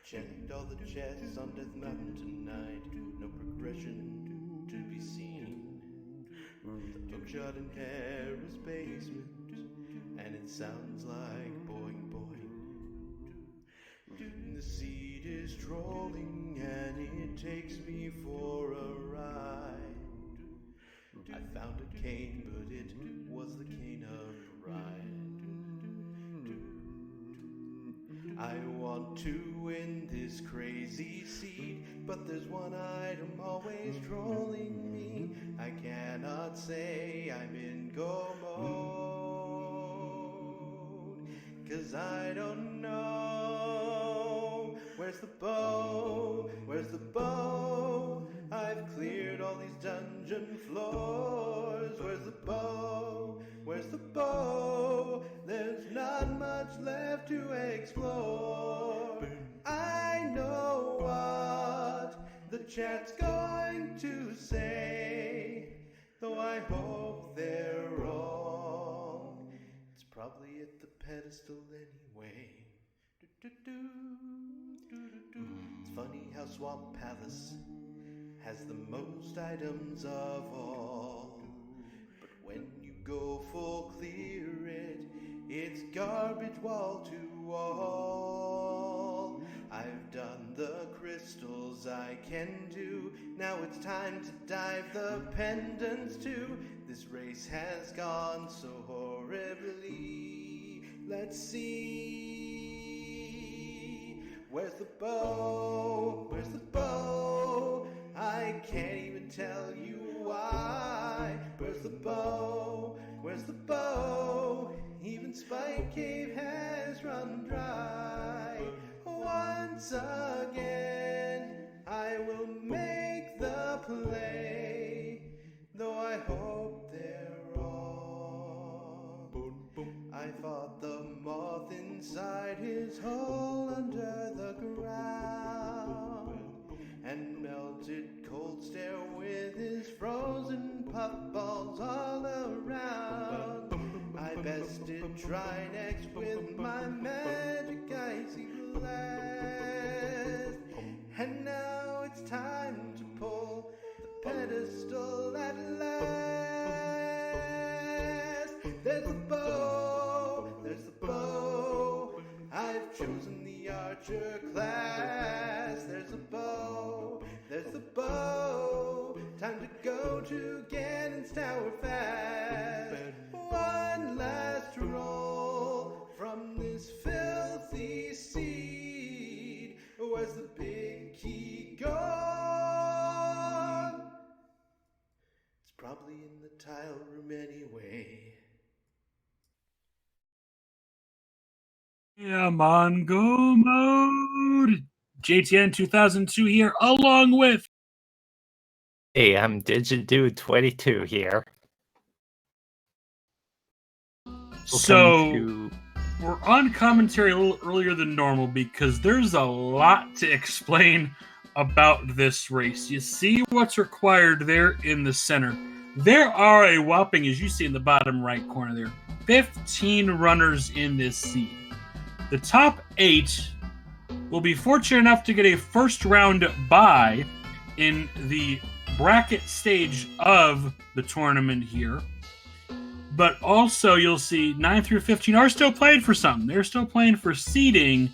Checked all the chests on Death Mountain tonight. No progression to be seen. The bookshot in Harris' basement, and it sounds like boing boing. The seed is trolling, and it takes me for a ride. I found a cane, but it was the cane of pride. I want to win this crazy seed, but there's one item always trolling me. I cannot say I'm in go mode, 'cause I don't know. Where's the bow? Where's the bow? I've cleared all these dungeon floors. Where's the bow? Where's the bow? There's not much left to explore. I know what the chat's going to say, though I hope they're wrong. It's probably at the pedestal anyway. It's funny how Swamp Palace has the most items of all, but when you go full clear it's garbage wall to wall. I've done the crystals I can do, now it's time to dive the pendants too. This race has gone so horribly. Let's see. Where's the bow? Where's the bow? I can't even tell you why. Where's the bow? Where's the bow? Even Spike Cave has run dry. Once again, I will make the play, though I hope they're wrong. I fought the moth inside his hole under the ground, and melted cold stare with his frozen puffballs all around. I bested Trinex with my magic icy blast, and now it's time to pull the pedestal at last. There's the bow, there's the bow. I've chosen the archer class. There's the bow, there's the bow. Time to go to Ganon's tower fast. One last roll from this filthy seed. Where's the big key gone? It's probably in the tile room anyway. I'm on go mode. JTN 2002 here, along with. Hey, I'm DigiDude22 here. So, we're on commentary a little earlier than normal because there's a lot to explain about this race. You see what's required there in the center. There are a whopping, as you see in the bottom right corner there, 15 runners in this seed. The top 8 will be fortunate enough to get a first round bye in the bracket stage of the tournament here. But also, you'll see 9 through 15 are still playing for something. They're still playing for seeding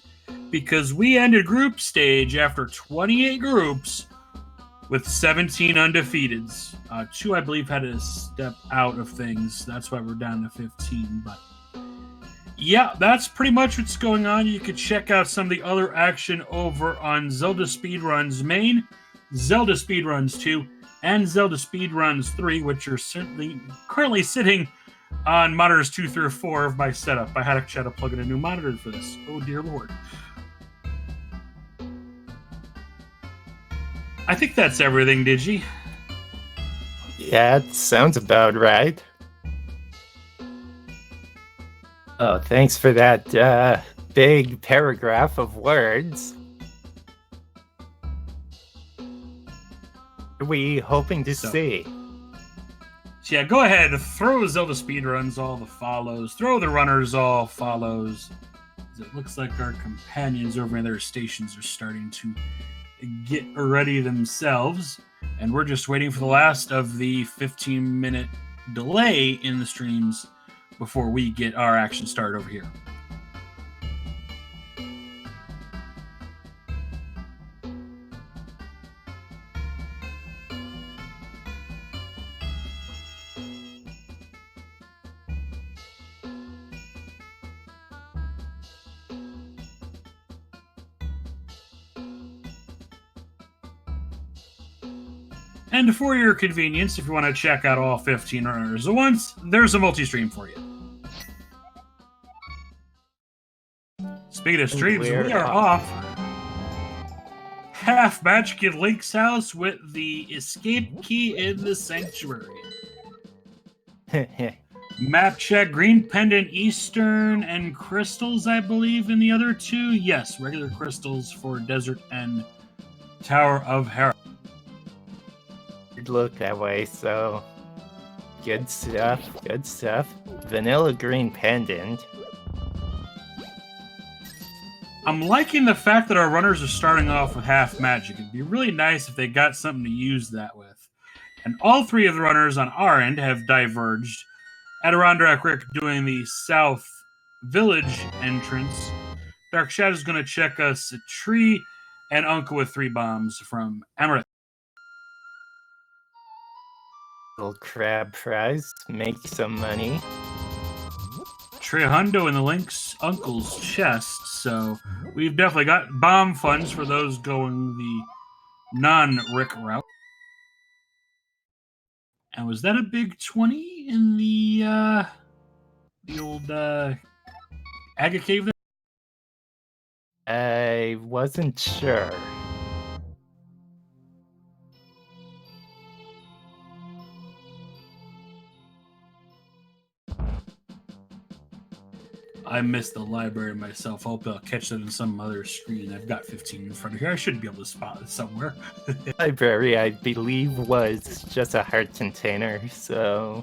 because we ended group stage after 28 groups with 17 undefeateds. 2, I believe, had to step out of things. That's why we're down to 15. But yeah, that's pretty much what's going on. You could check out some of the other action over on Zelda Speedruns Main, Zelda Speedruns 2, and Zelda Speedruns 3, which are certainly currently sitting on monitors 2 through 4 of my setup. I had to plug in a new monitor for this. Oh, dear Lord. I think that's everything, Digi. Yeah, it sounds about right. Oh, thanks for that big paragraph of words. are we hoping to So- see? So yeah, go ahead. Throw Zelda speedruns all the follows. Throw the runners all follows. It looks like our companions over in their stations are starting to get ready themselves. And we're just waiting for the last of the 15-minute delay in the streams before we get our action started over here. And for your convenience, if you want to check out all 15 runners at once, there's a multi-stream for you. Speaking of streams, we are off. Half Magic in Link's house with the escape key in the sanctuary. Map check, green pendant, eastern, and crystals, I believe, in the other two. Yes, regular crystals for desert and Tower of Hera. It looked that way, so good stuff, good stuff. Vanilla green pendant. I'm liking the fact that our runners are starting off with half magic. It'd be really nice if they got something to use that with. And all three of the runners on our end have diverged. AdirondackRick doing the south village entrance. Dark Shadows is going to check us a tree, and Uncle with 3 bombs from Amaranth. Little crab prize, make some money. Trehundo in the Link's uncle's chest, so we've definitely got bomb funds for those going the non-Rick route. And was that a big 20 in the old Aga Cave there? I wasn't sure. I missed the library myself. Hope I'll catch that in some other screen. I've got 15 in front of here. I should be able to spot it somewhere. Library, I believe, was just a heart container, so...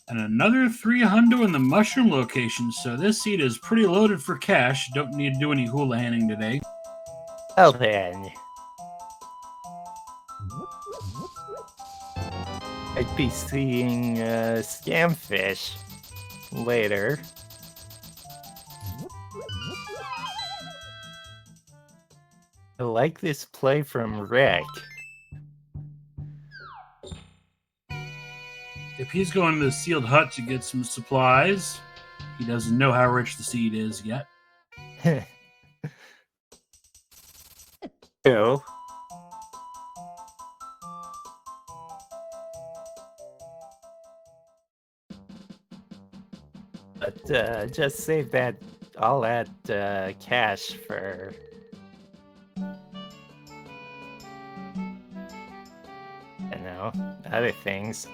And another 300 in the mushroom location, so this seat is pretty loaded for cash. Don't need to do any hula handing today. Well then. I'd be seeing Scamfish later. I like this play from Rick. If he's going to the sealed hut to get some supplies, he doesn't know how rich the seed is yet. Ew. But just save all that cash for other things.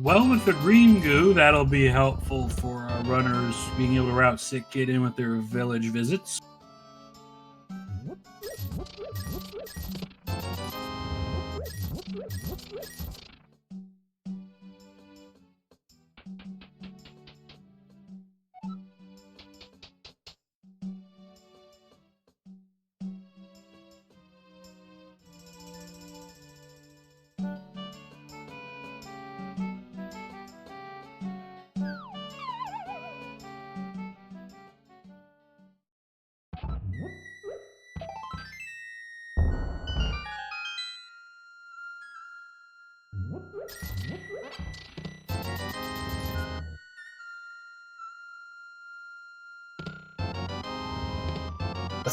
Well, with the green goo, that'll be helpful for our runners being able to route sick kid in with their village visits.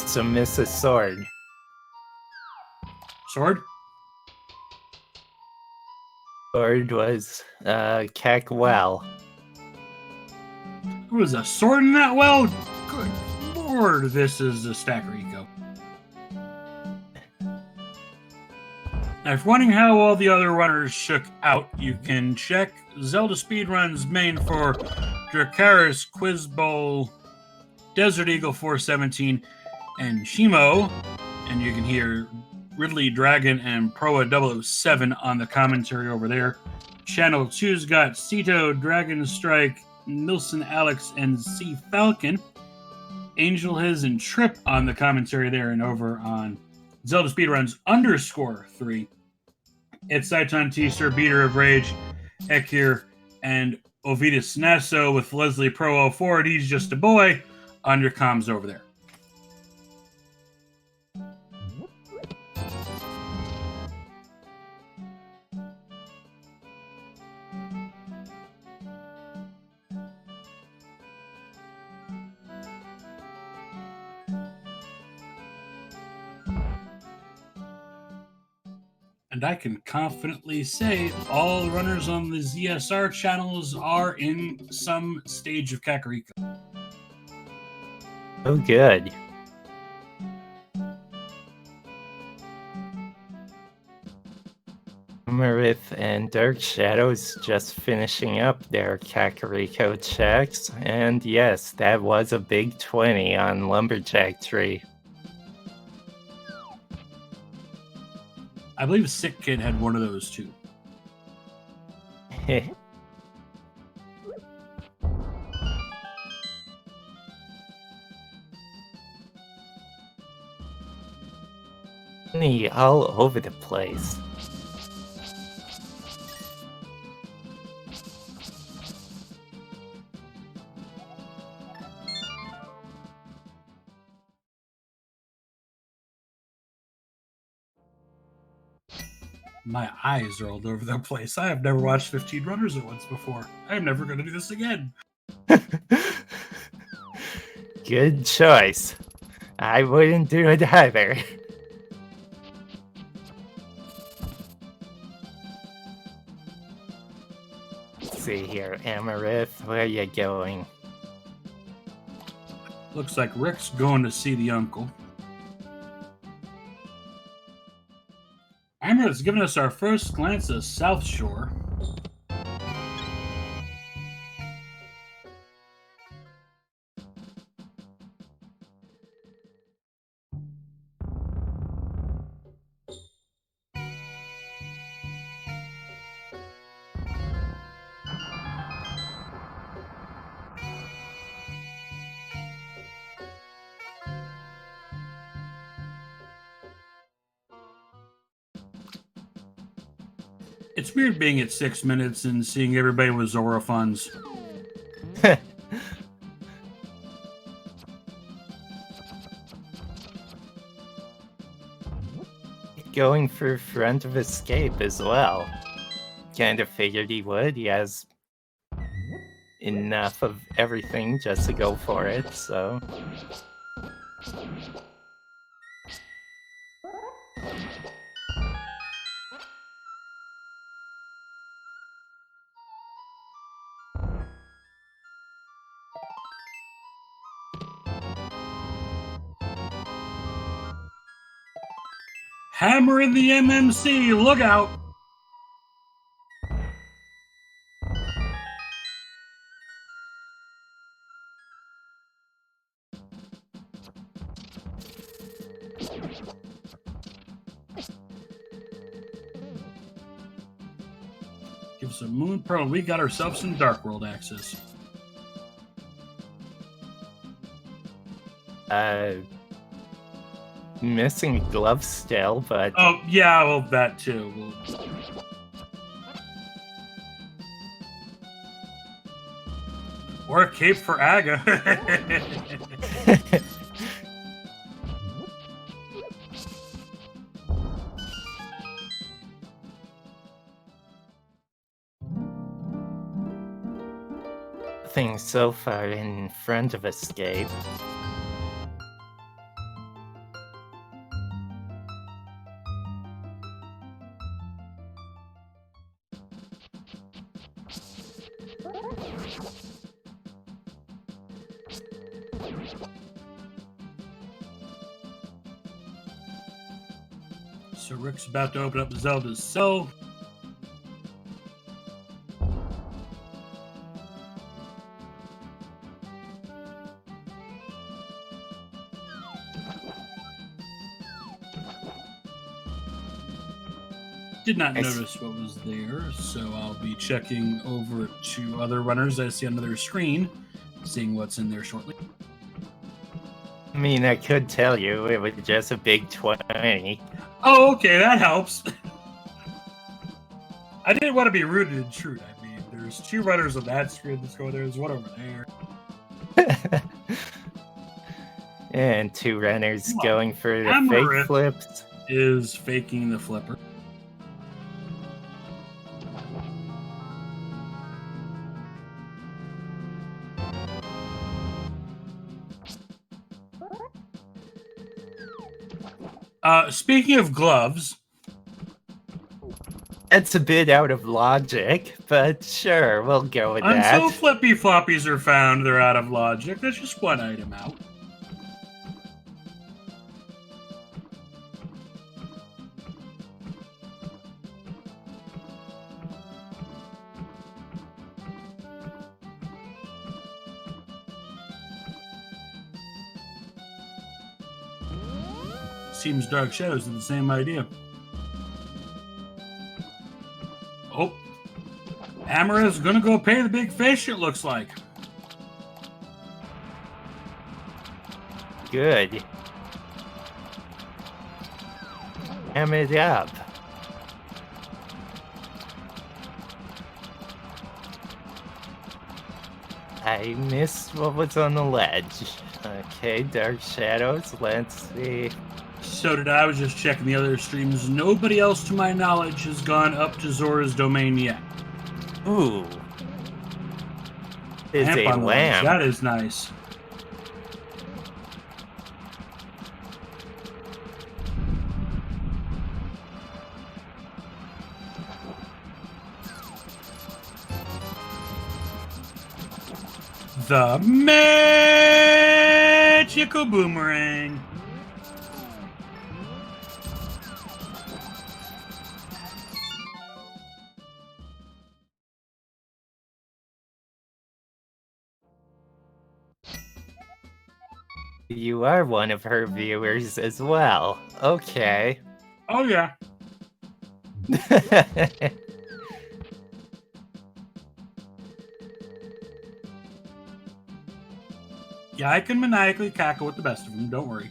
So miss a sword. Sword? Sword was Cackwell. There was a sword in that well? Good lord, this is a stacker eco. Now, if wondering how all the other runners shook out, you can check Zelda Speedrun's main for Dracaris, Quiz Bowl, Desert Eagle 417, and Shimo, and you can hear Ridley Dragon and Proa 007 on the commentary over there. Channel 2's got Cito, Dragon Strike, Nilson Alex, and C Falcon. Angel His and Trip on the commentary there, and over on Zelda Speedruns _3. It's Saiton T-Sir, Beater of Rage, Ekir, and Ovidus Nasso with Leslie Pro 04. He's just a boy on your comms over there. And I can confidently say all runners on the ZSR channels are in some stage of Kakariko. Oh, good. Marith and Dark Shadows just finishing up their Kakariko checks, and yes, that was a big 20 on Lumberjack Tree. I believe Sick Kid had one of those too. All over the place. My eyes are all over the place. I have never watched 15 runners at once before. I'm never going to do this again. Good choice. I wouldn't do it either. Let's see here, Amarith, where are you going? Looks like Rick's going to see the uncle. Amarith's given us our first glance of South Shore. It's weird being at 6 minutes and seeing everybody with Zora funds. Going for Front of Escape as well. Kind of figured he would. He has enough of everything just to go for it, so... Hammer in the MMC, look out! Give us a Moon Pearl. We got ourselves some Dark World access. Missing a glove still, but... Oh, yeah, well, that too. Or a cape for Aga. Nothing so far in Front of Escape. So Rick's about to open up Zelda's cell. Did not notice what was there, so I'll be checking over to other runners I see on another screen, seeing what's in there shortly. I mean, I could tell you it was just a big 20. Oh, okay, that helps. I didn't want to be rude and intrude. I mean, there's 2 runners on that screen. Let's go. There's one over there. And 2 runners going for the Amaranth fake flips. Is faking the flipper. Speaking of gloves, It's a bit out of logic, but sure, we'll go with until that. flippy floppies are found, they're out of logic. That's just one item out. Seems Dark Shadows did the same idea. Oh, Amaranth's gonna go pay the big fish, it looks like. Good. Ham it up. I missed what was on the ledge. Okay, Dark Shadows, let's see. So did I. Was just checking the other streams. Nobody else, to my knowledge, has gone up to Zora's domain yet. Ooh. It's Lamp a on the ledge. lamp. That is nice. The magical boomerang. You are one of her viewers as well. Okay. Oh, yeah. Yeah, I can maniacally cackle with the best of them. Don't worry.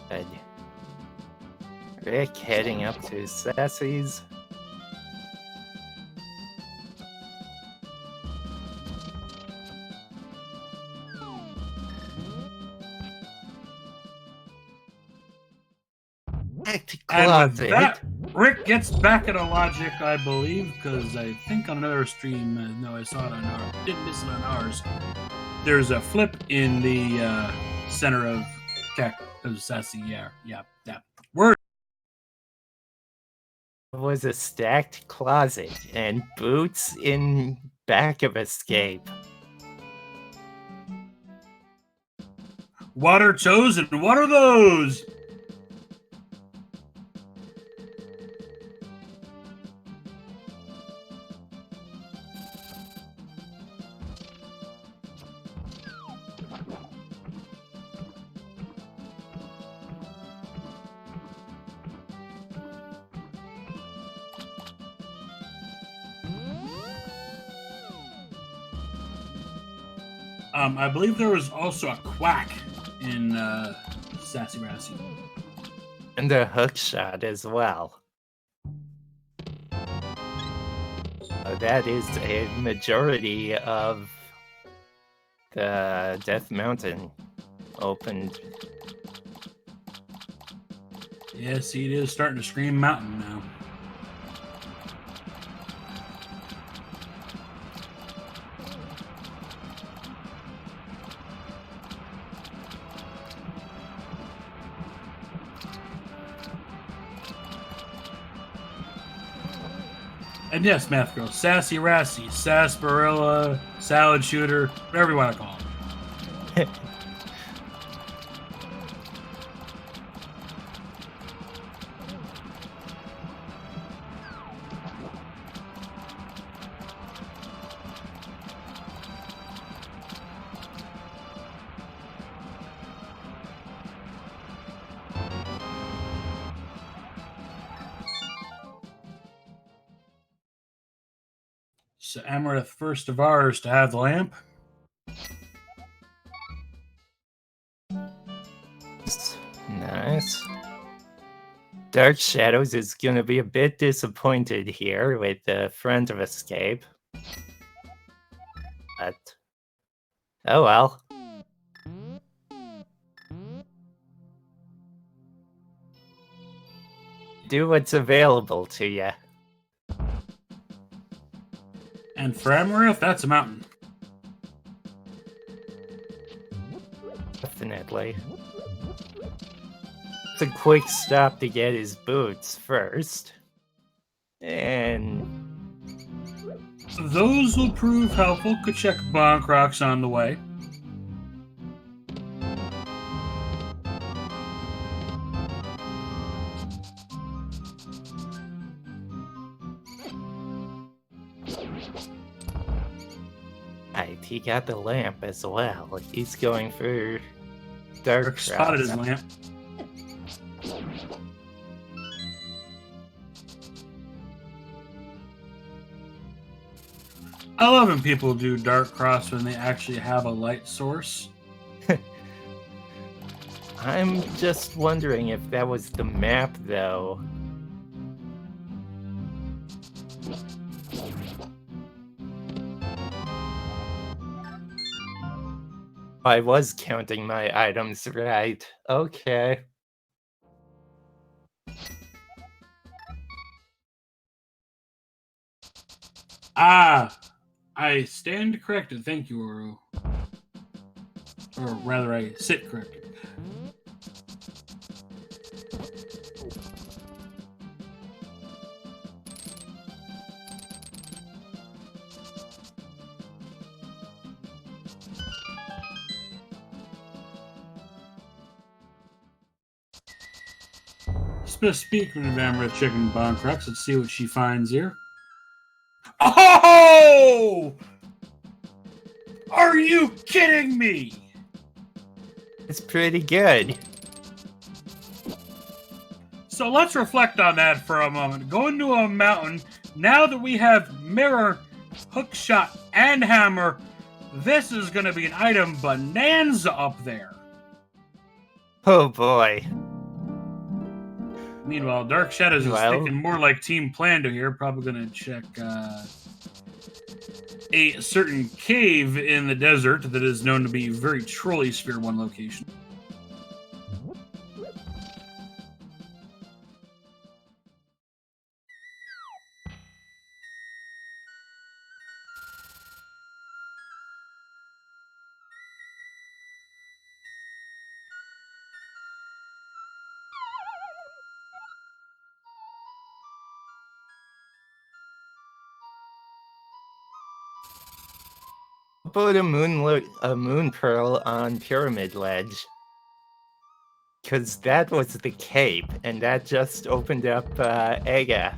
Good. Rick heading up to Sassy's. And with that, Rick gets back into logic, I believe, because I think on another stream, no, I saw it on ours, didn't miss it on ours. There's a flip in the center of Sassy. Yeah, that word. It was a stacked closet and boots in back of escape. Water toes, and what are those? I believe there was also a quack in Sassy Rassy. And a hook shot as well. That is a majority of the Death Mountain opened. Yes, it is starting to scream mountain now. And yes, Math Girl, Sassy Rassy, Sarsaparilla, Salad Shooter, whatever you want to call it. So Amaranth, first of ours to have the lamp. Nice. Dark Shadows is gonna be a bit disappointed here with the Friend of Escape. But oh well. Do what's available to you. And for Amaranth, that's a mountain. Definitely. It's a quick stop to get his boots first. And those will prove helpful. Could check Bonk Rocks on the way. right, he got the lamp as well. He's going for Dark Spotted his lamp. I love when people do Dark Cross when they actually have a light source. I'm just wondering if that was the map, though. I was counting my items right. Okay. Ah, I stand corrected. Thank you, Oro. Or rather, I sit corrected. Speaking of Amaranth Chicken Bonk Rocks, let's see what she finds here. Oh! Are you kidding me? It's pretty good. So let's reflect on that for a moment. Going to a mountain, now that we have mirror, hookshot, and hammer, this is going to be an item bonanza up there. Oh boy. Meanwhile, Dark Shadows is thinking more like Team Plando here. Probably going to check a certain cave in the desert that is known to be very Trolley Sphere 1 location. Put a moon pearl on Pyramid Ledge. Because that was the cape, and that just opened up Ega.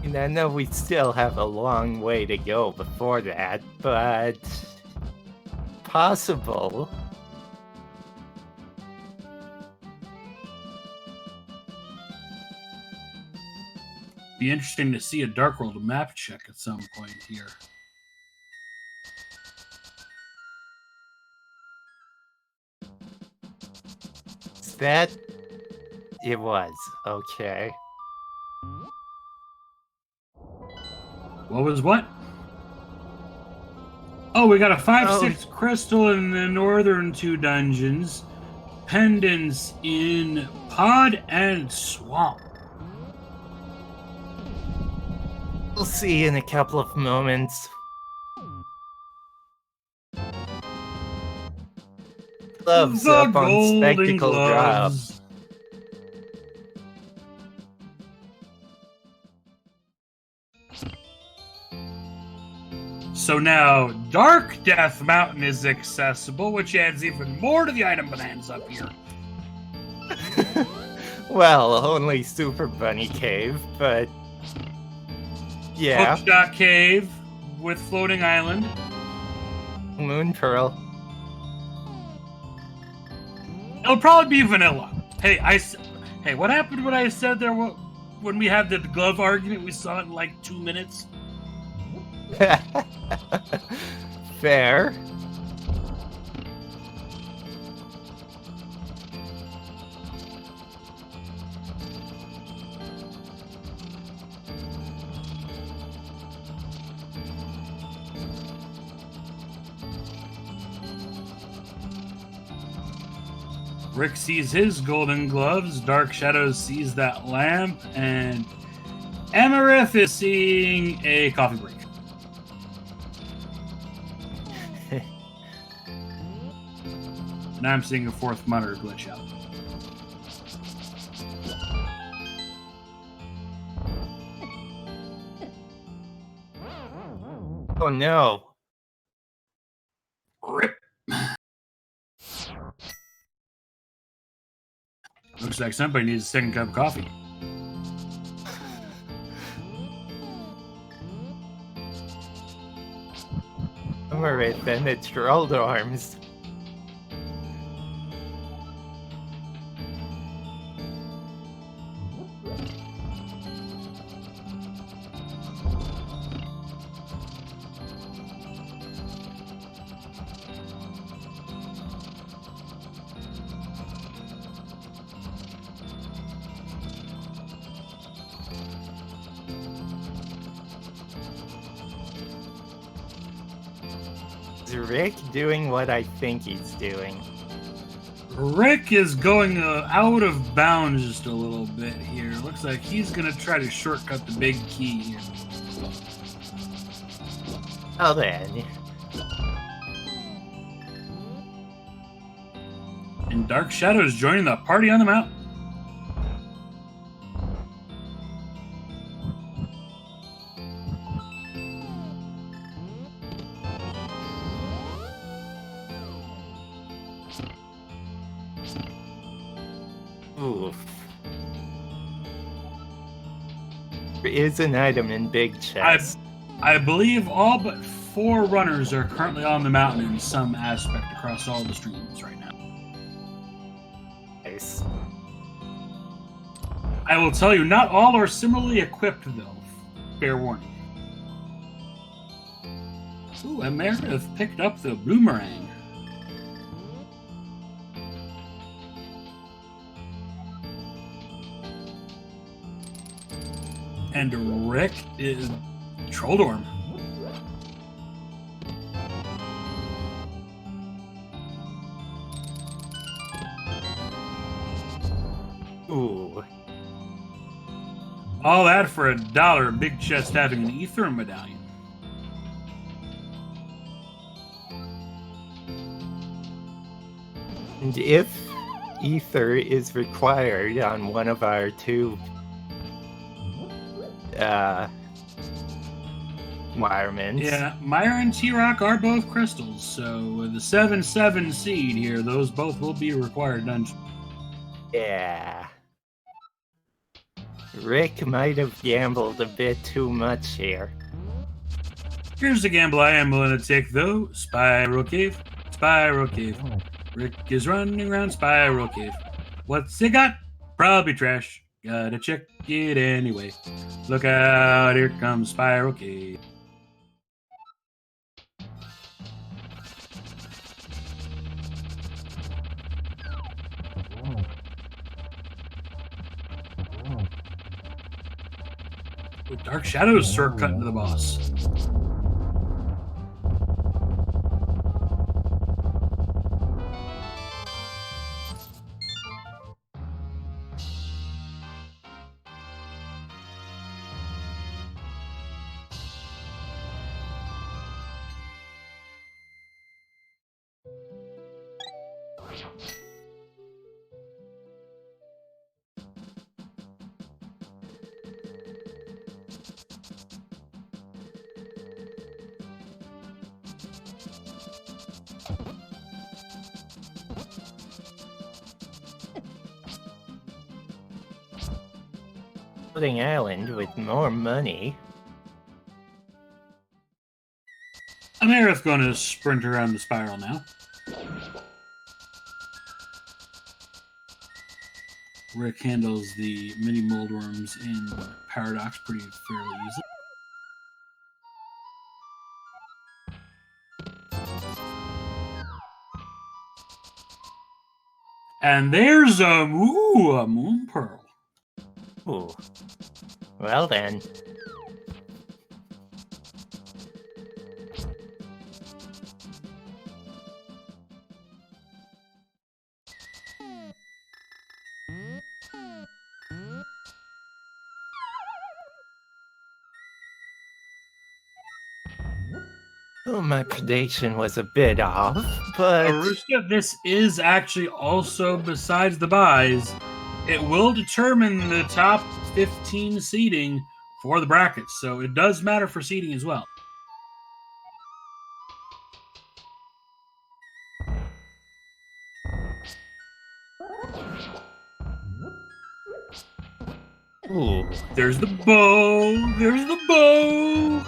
And I know we still have a long way to go before that, but possible. Be interesting to see a Dark World map check at some point here. That it was okay. What was what? Oh, we got a 5/6 crystal in the northern 2 dungeons. Pendants in Pod and Swamp. We'll see in a couple of moments. Gloves The up on golden spectacle drop. gloves. So now Dark Death Mountain is accessible, which adds even more to the item bonanza up here. Well, only Super Bunny Cave, but yeah. Hookshot Cave with floating island. Moon Pearl. It'll probably be vanilla. Hey, hey, what happened when I said there when we had the glove argument? We saw it in like 2 minutes. Fair. Rick sees his golden gloves, Dark Shadows sees that lamp, and Amarith is seeing a coffee break. And I'm seeing a fourth monitor glitch out. Oh no. Rip. Looks like somebody needs a second cup of coffee. Amarith and its rolled arms. Is Rick doing what I think he's doing? Rick is going out of bounds just a little bit here. Looks like he's going to try to shortcut the big key here. Oh, then. And Dark Shadows joining the party on the mountain. Oof. There is an item in big chest. I believe all but 4 runners are currently on the mountain in some aspect across all the streams right now. Nice. I will tell you, not all are similarly equipped, though. Fair warning. Ooh, and Meredith picked up the boomerang. And Rick is Trolldorm. Ooh. All that for $1, big chest having an ether medallion. And if ether is required on one of our 2 environments. Yeah, Myra and T-Rock are both crystals, so with the 7-7 seed here, those both will be required dungeons. Yeah. Rick might have gambled a bit too much here. Here's the gamble I am willing to take, though. Spiral Cave. Spiral Cave. Rick is running around Spiral Cave. What's it got? Probably trash. Gotta check it anyway. Look out, here comes Spiral Cave. With Dark Shadows shortcutting to the boss. Floating island with more money. Amarith going to sprint around the spiral now. Rick handles the mini mold worms in Paradox pretty fairly easily. And there's a moon pearl. Ooh. Well then. Oh, my prediction was a bit off, but... Aruska, this is actually also, besides the buys, it will determine the top 15 seeding for the brackets. So it does matter for seeding as well. Ooh. There's the bow. There's the bow.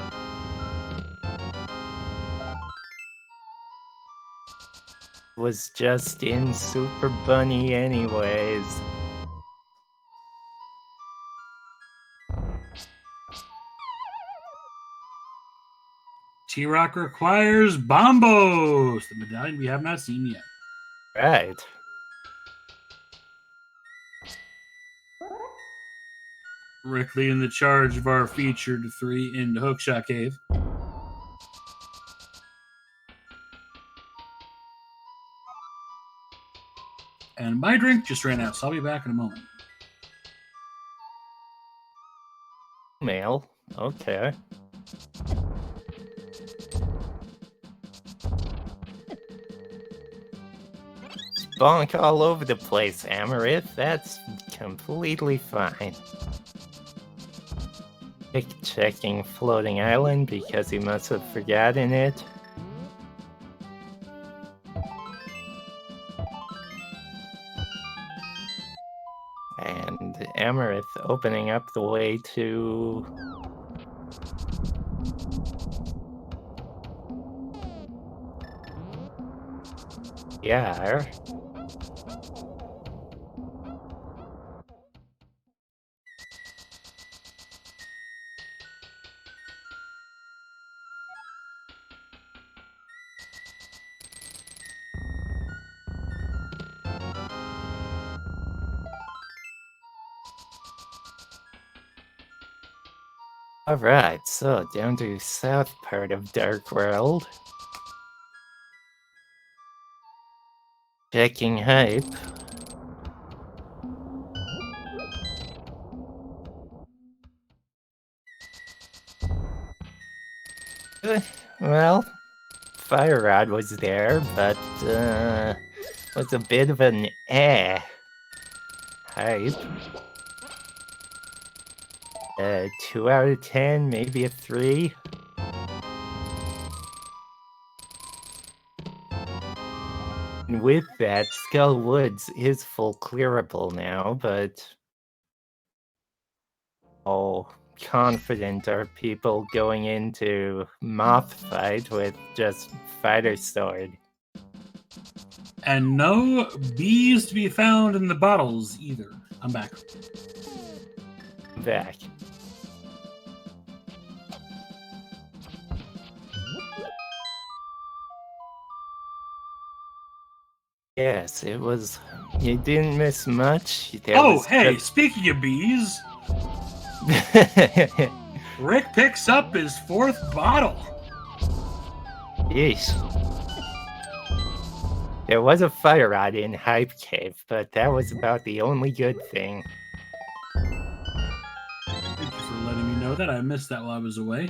Was just in Super Bunny anyways. T-Rock requires Bombos, the medallion we have not seen yet. Right. Rick leading the charge of our featured 3 into Hookshot Cave. And my drink just ran out, so I'll be back in a moment. Mail. Okay. Bonk all over the place, Amarith. That's completely fine. Checking floating island because he must have forgotten it. And Amarith opening up the way to... Yeah. Alright, so down to south part of Dark World. Checking hype. Well, Fire Rod was there, but was a bit of an hype. 2 out of 10, maybe a 3. And with that, Skull Woods is full clearable now, but how confident are people going into Moth Fight with just Fighter Sword? And no bees to be found in the bottles either. I'm back. Back. Yes, it was. You didn't miss much. Hey, speaking of bees, Rick picks up his 4th bottle. Yeesh. There was a Fire Rod in Hype Cave, but that was about the only good thing. Thank you for letting me know that. I missed that while I was away.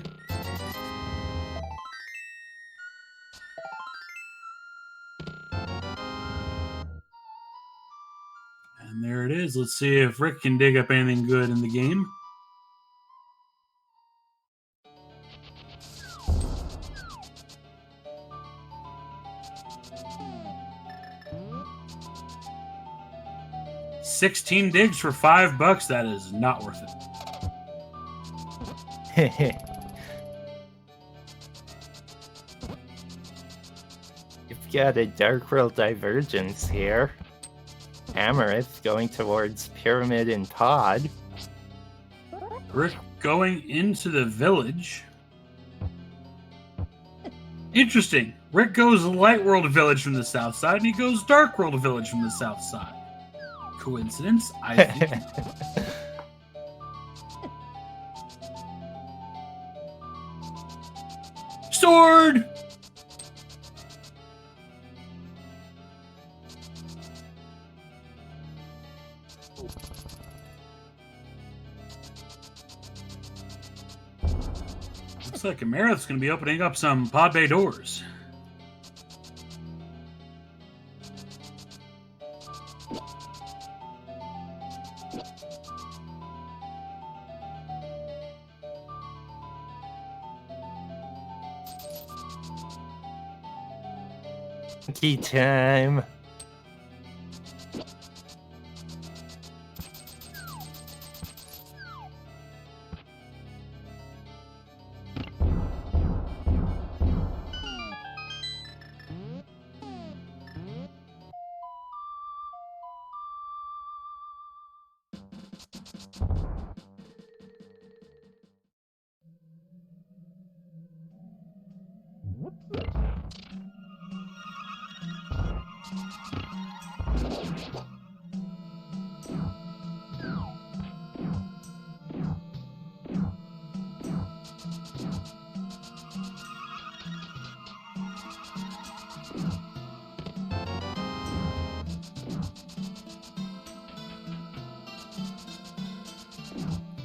it is. Let's see if Rick can dig up anything good in the game. $16 digs for $5. That is not worth it. You've got a Dark World divergence here. Amarith going towards Pyramid and Pod. Rick going into the village. Interesting. Rick goes Light World Village from the south side, and he goes Dark World Village from the south side. Coincidence? I think. Sword! Looks like Amarith's going to be opening up some pod bay doors. Key time.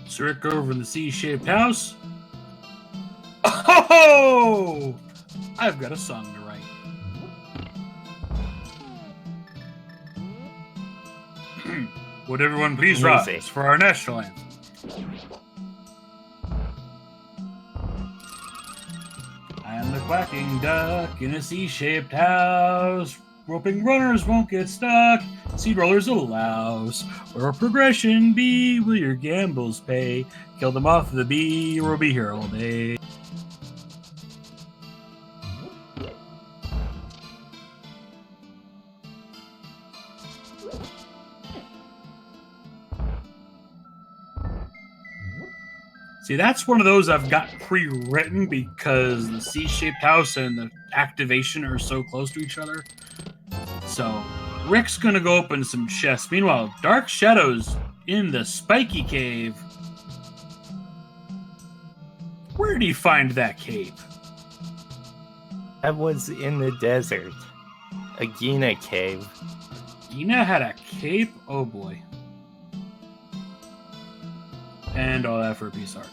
So Rick over in the C-shaped house. Oh! I've got a song to write. Would everyone please rise for our national anthem? I am the quacking duck in a C-shaped house. Roping runners won't get stuck. Seed rollers allows. Where progression be, will your gambles pay? Kill them off the bee, or we'll be here all day. See, that's one of those I've got pre-written because the C-shaped house and the activation are so close to each other. So, Rick's gonna go open some chests. Meanwhile, Dark Shadows in the spiky cave. Where did he find that cape? That was in the desert. A Gina cave. Gina had a cape? Oh boy. And all that for a piece of art.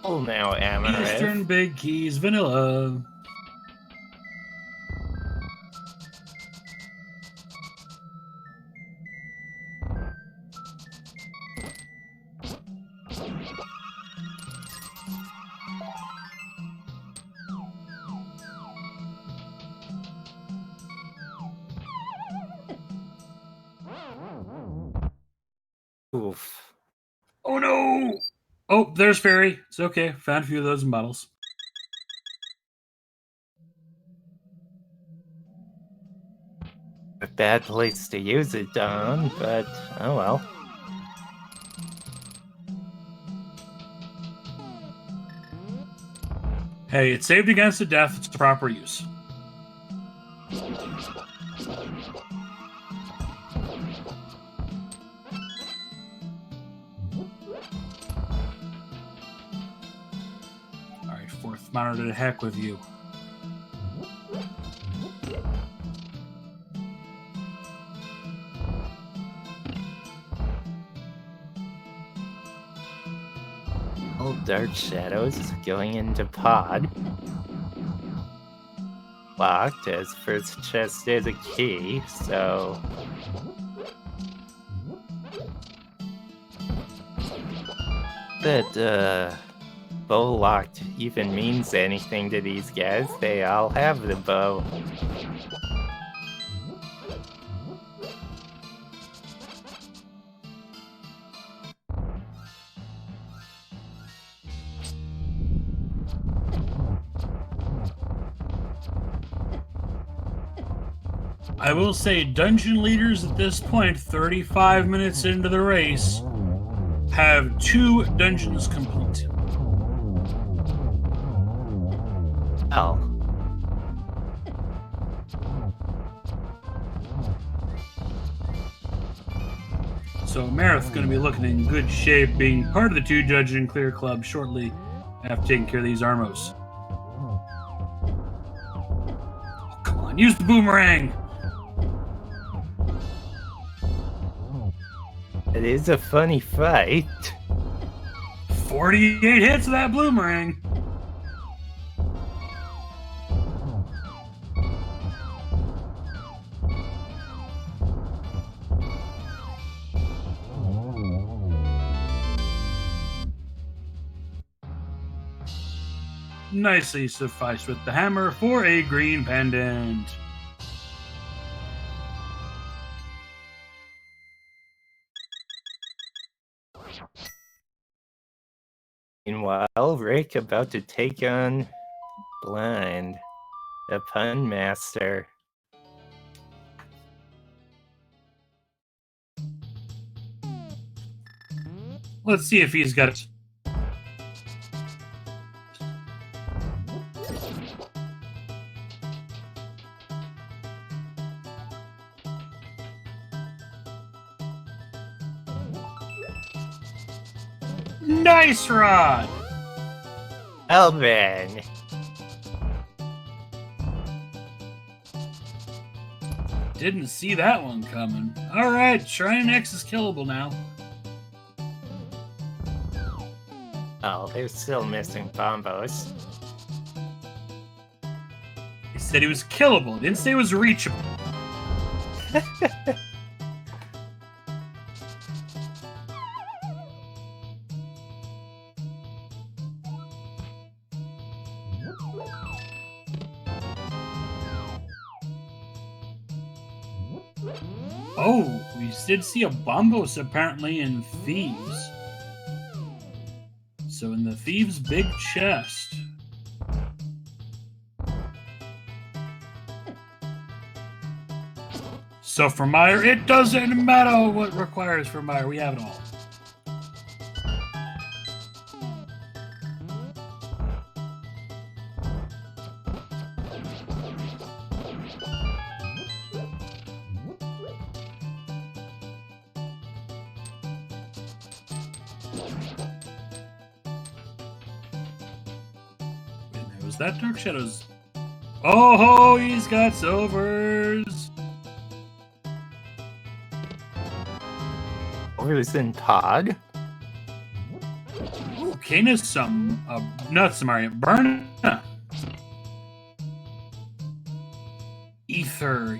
Oh, now Amarith. Eastern Big Keys Vanilla. Oof. Oh no! Oh, there's Fairy. It's okay. Found a few of those in bottles. A bad place to use it, Don, but oh well. Hey, it's saved against the death. It's the proper use. Alright, fourth monitor to heck with you. Old Dark Shadows going into pod. Locked, as first chest is a key, so... That, bow locked even means anything to these guys. They all have the bow. I will say, dungeon leaders at this point, 35 minutes into the race, have 2 dungeons complete. Oh. So Marith's going to be looking in good shape, being part of the 2 dungeon clear club shortly after taking care of these Armos. Oh, come on, use the boomerang! It is a funny fight. 48 hits of that boomerang. Nicely sufficed with the hammer for a green pendant. Meanwhile, Rick about to take on Blind, the pun master. Let's see if he's got it. Nice rod! Well then. Didn't see that one coming. Alright, Shrine X is killable now. Oh, they're still missing bombos. He said he was killable. Didn't say he was reachable. Oh, we did see a Bombos apparently in Thieves. So in the Thieves' big chest. So for Meyer, it doesn't matter what requires for Meyer. We have it all. Was that Dark Shadows? Oh, he's got silvers. Silvers in pod? Ooh, Canis some not Samaria. Burn. Ether.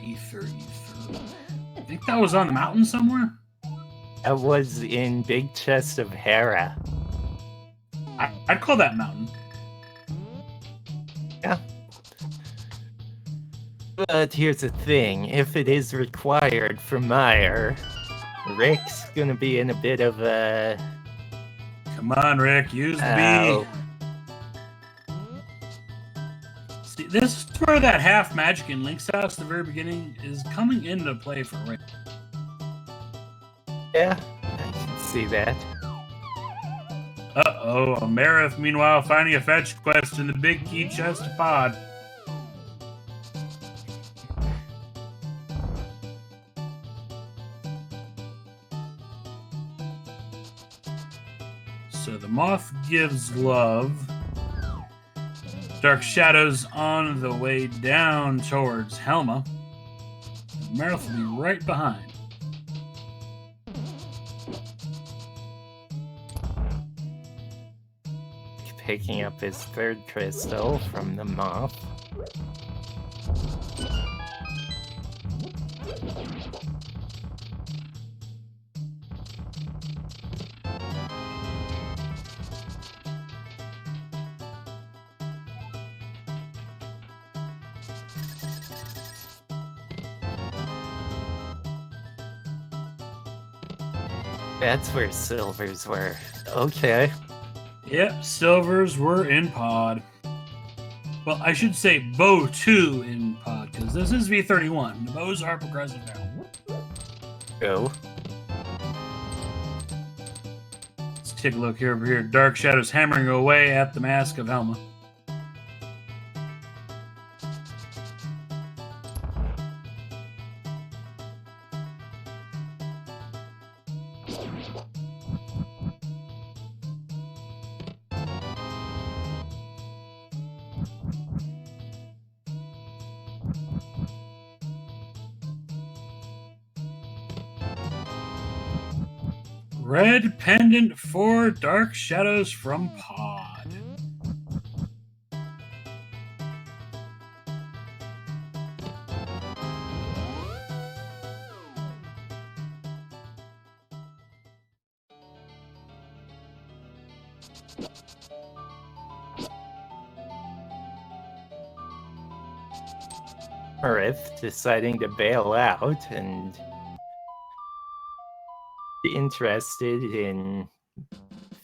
I think that was on the mountain somewhere. That was in Big Chest of Hera. I'd call that mountain. Yeah. But here's the thing, if it is required for Meyer, Rick's gonna be in a bit of a... Come on, Rick, use the B. See, this is where that half magic in Link's house at the very beginning is coming into play for Rick. Yeah, I can see that. Uh-oh, Amarith, meanwhile, finding a fetch quest in the big key chest pod. So the moth gives love. Dark Shadows on the way down towards Helma. Amarith will be right behind. Picking up his third crystal from the moth. That's where silvers were. Okay. Yep, silvers were in pod. Well, I should say bow 2 in pod, because this is V31. The bows are progressive now. Go. Let's take a look here over here. Dark Shadows hammering away at the mask of Helma. Red pendant for Dark Shadows from pod. Marith deciding to bail out and be interested in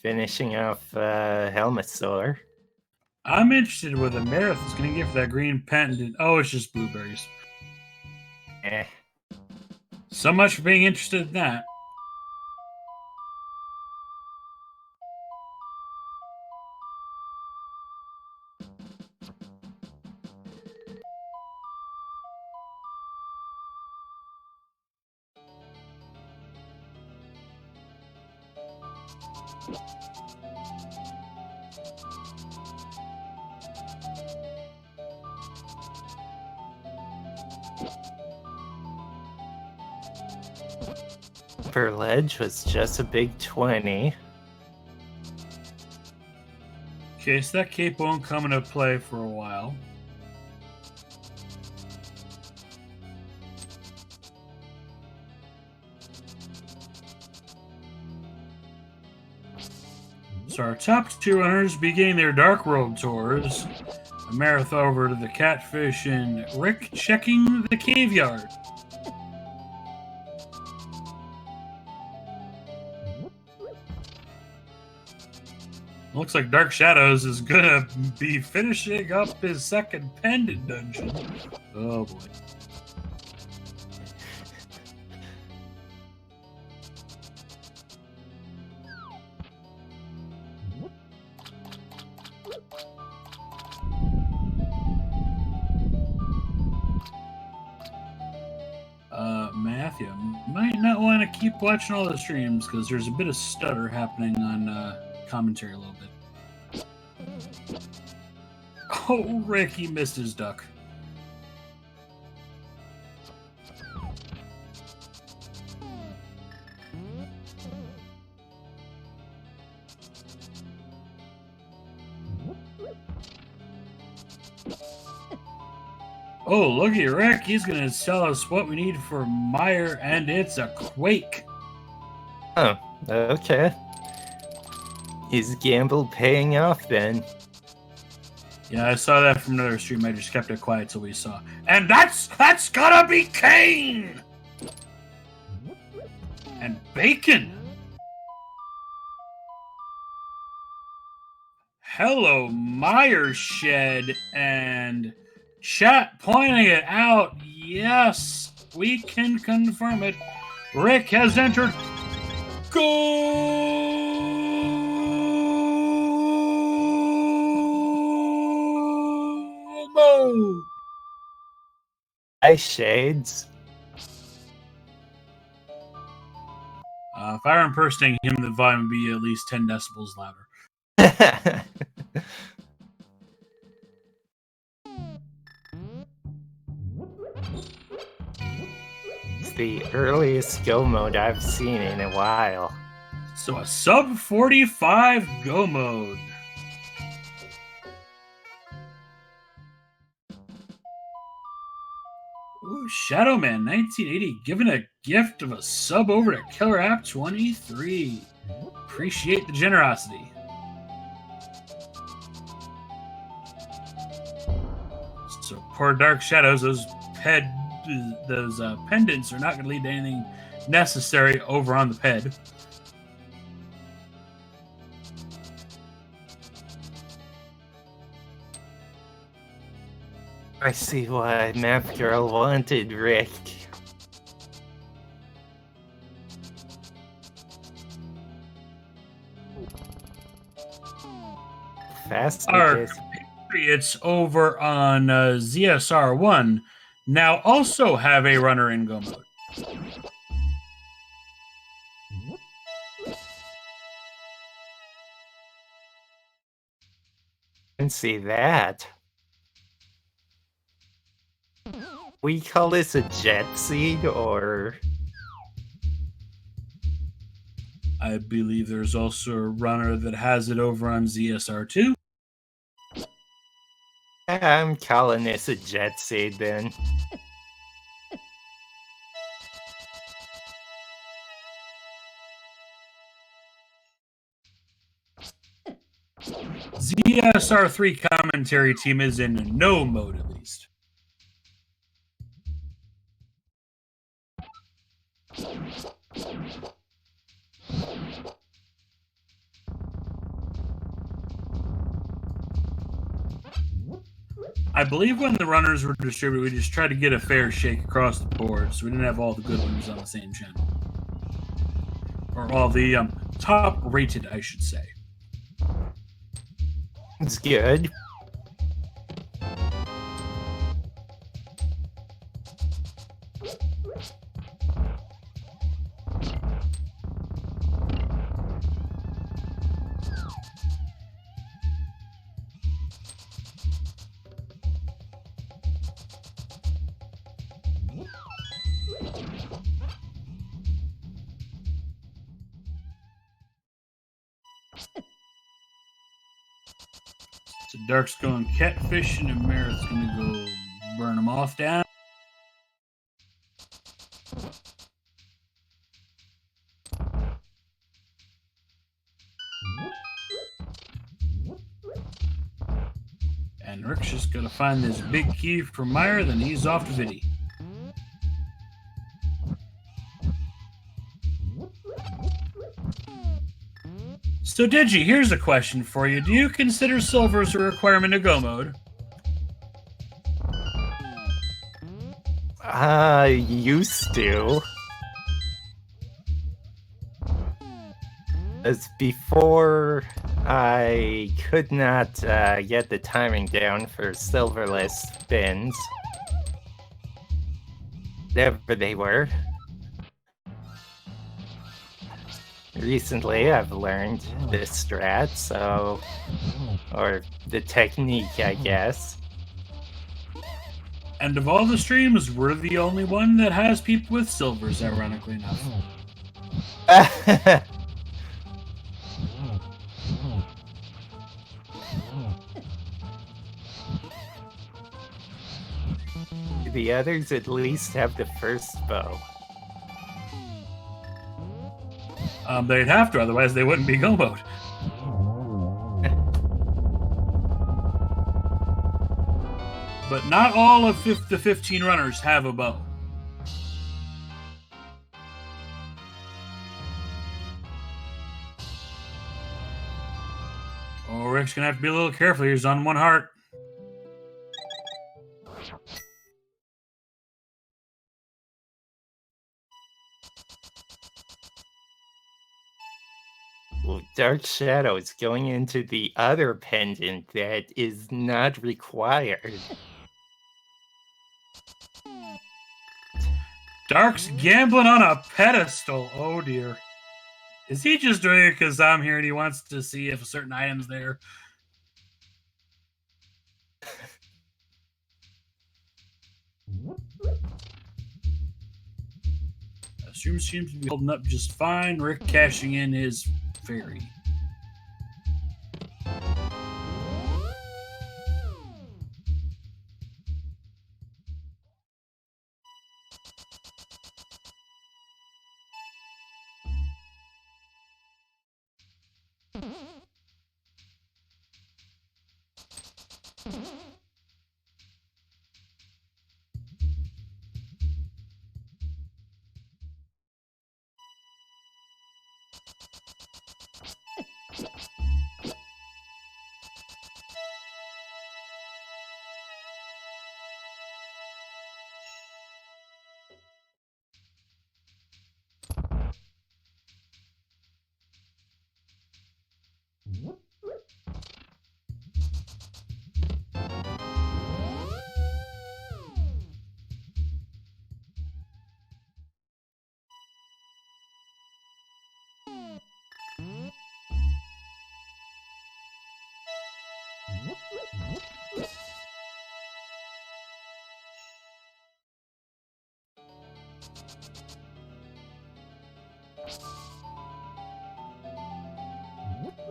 finishing off Helmasaur. I'm interested what the Amarith is going to get for that green pendant. Oh, it's just blueberries. Eh. So much for being interested in that. Upper ledge was just a big 20. Okay, so that cape won't come into play for a while. So our top 2 runners beginning their Dark World tours. Amarith over to the Catfish and Rick checking the cave yard. Looks like Dark Shadows is gonna be finishing up his second pendant dungeon. Oh boy. Matthew might not want to keep watching all the streams because there's a bit of stutter happening on commentary a little bit. Oh, Rick, he missed his duck. Oh, looky, Rick, he's going to tell us what we need for Meyer, and it's a quake. Oh, okay. Is gamble paying off then? Yeah, I saw that from another stream. I just kept it quiet till we saw. And that's gotta be Kane! And Bacon! Hello, Meyer Shed, and chat pointing it out. Yes, we can confirm it. Rick has entered gold Hi, Shades. If I were impersonating him, the volume would be at least 10 decibels louder. It's the earliest go mode I've seen in a while. So a sub 45 go mode. Ooh, Shadowman 1980 giving a gift of a sub over to Killer App 23. Appreciate the generosity. So poor Dark Shadows, those pendants are not going to lead to anything necessary over on the ped. I see why Math Girl wanted Rick. Fast Our compatriots over on ZSR1 now also have a runner in go mode. And see that. We call this a jet seed, or I believe there's also a runner that has it over on ZSR2. I'm calling this a jet seed then. ZSR3 commentary team is in no mode, at least. I believe when the runners were distributed, we just tried to get a fair shake across the board, so we didn't have all the good ones on the same channel. Or all the top rated, I should say. It's good. So Dark's going catfishing and Merritt's going to go burn them off down. And Rick's just going to find this big key for Meyer, then he's off to Viddy. So, Digi, here's a question for you. Do you consider silver as a requirement to go mode? Used to. As before, I could not get the timing down for silverless spins. Whatever they were. Recently, I've learned this strat, so... or the technique, I guess. And of all the streams, we're the only one that has people with silvers, ironically enough. The others at least have the first bow. They'd have to, otherwise they wouldn't be go mode. But not all of the 15 runners have a bow. Oh, Rick's gonna have to be a little careful. He's on one heart. Well, Dark Shadows going into the other pendant that is not required. Dark's gambling on a pedestal. Oh dear. Is he just doing it because I'm here and he wants to see if a certain item's there? Stream seems to be holding up just fine. Rick cashing in his fairy.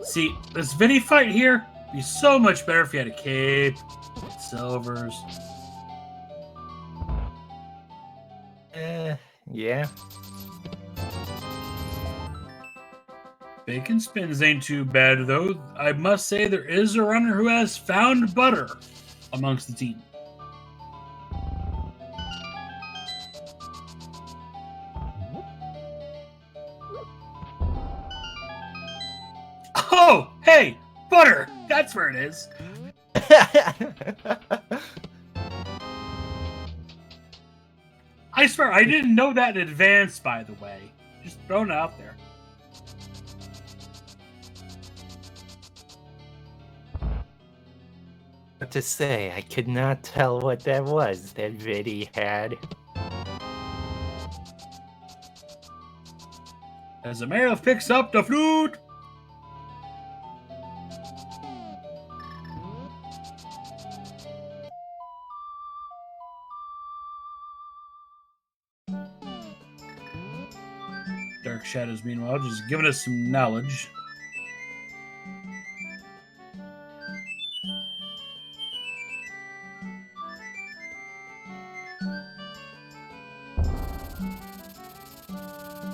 See, this Vinny fight here would be so much better if you had a cape, silvers. Yeah. Bacon spins ain't too bad, though. I must say there is a runner who has found butter amongst the team. Oh, hey, butter! That's where it is. I swear, I didn't know that in advance, by the way. Just throwing it out there. What to say, I could not tell what that was that Viddy had. As Amaryllis picks up the flute. Dark Shadows, meanwhile, just giving us some knowledge.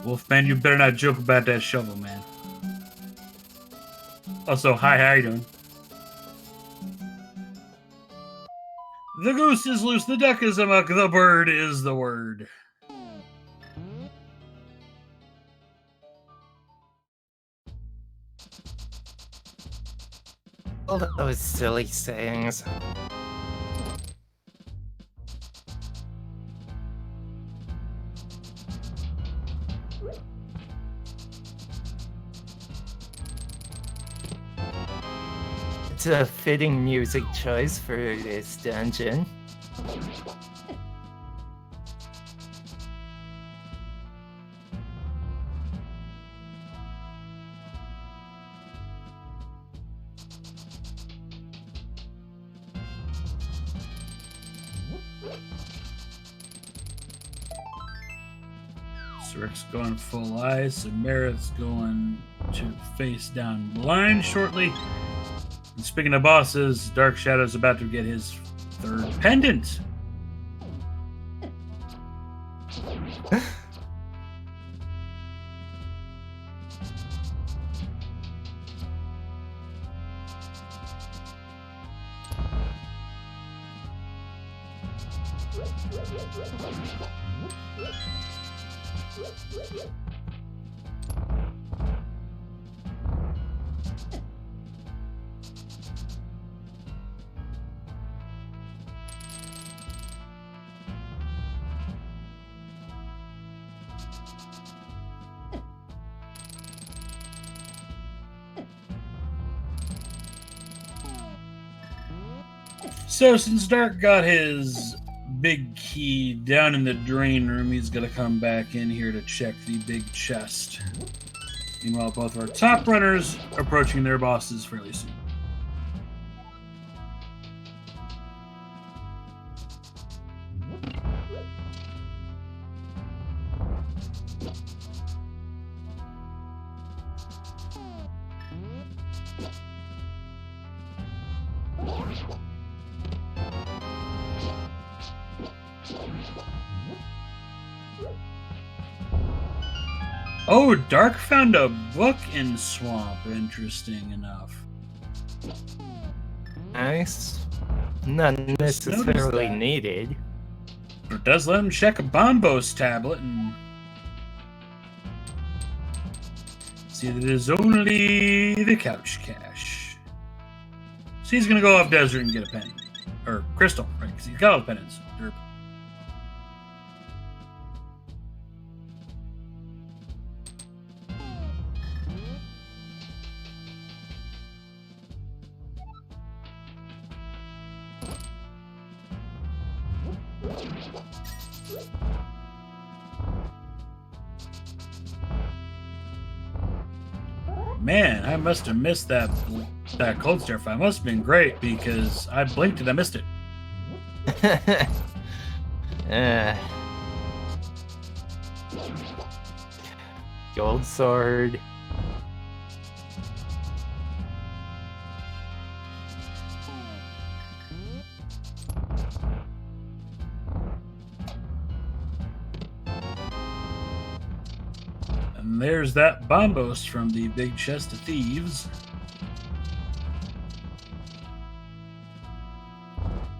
Wolfman, you better not joke about that shovel, man. Also, hi, how you doing? The goose is loose, the duck is amok, the bird is the word. All those silly sayings. It's a fitting music choice for this dungeon. Rick's going full ice, and Meredith's going to face down blind shortly. And speaking of bosses, Dark Shadow's about to get his third pendant. So since Dark got his big key down in the drain room. He's going to come back in here to check the big chest. Meanwhile, both of our top runners approaching their bosses fairly soon. Oh, Dark found a book in Swamp. Interesting enough. Nice. Not necessarily needed. But it does let him check a Bombos tablet and see that it is only the couch cash. So he's going to go up desert and get a pen. Or crystal, right? Because he's got all the pendants. Derp. Man, I must have missed that cold stare fight. Must have been great because I blinked and I missed it. Gold sword. And there's that Bombos from the big chest of thieves.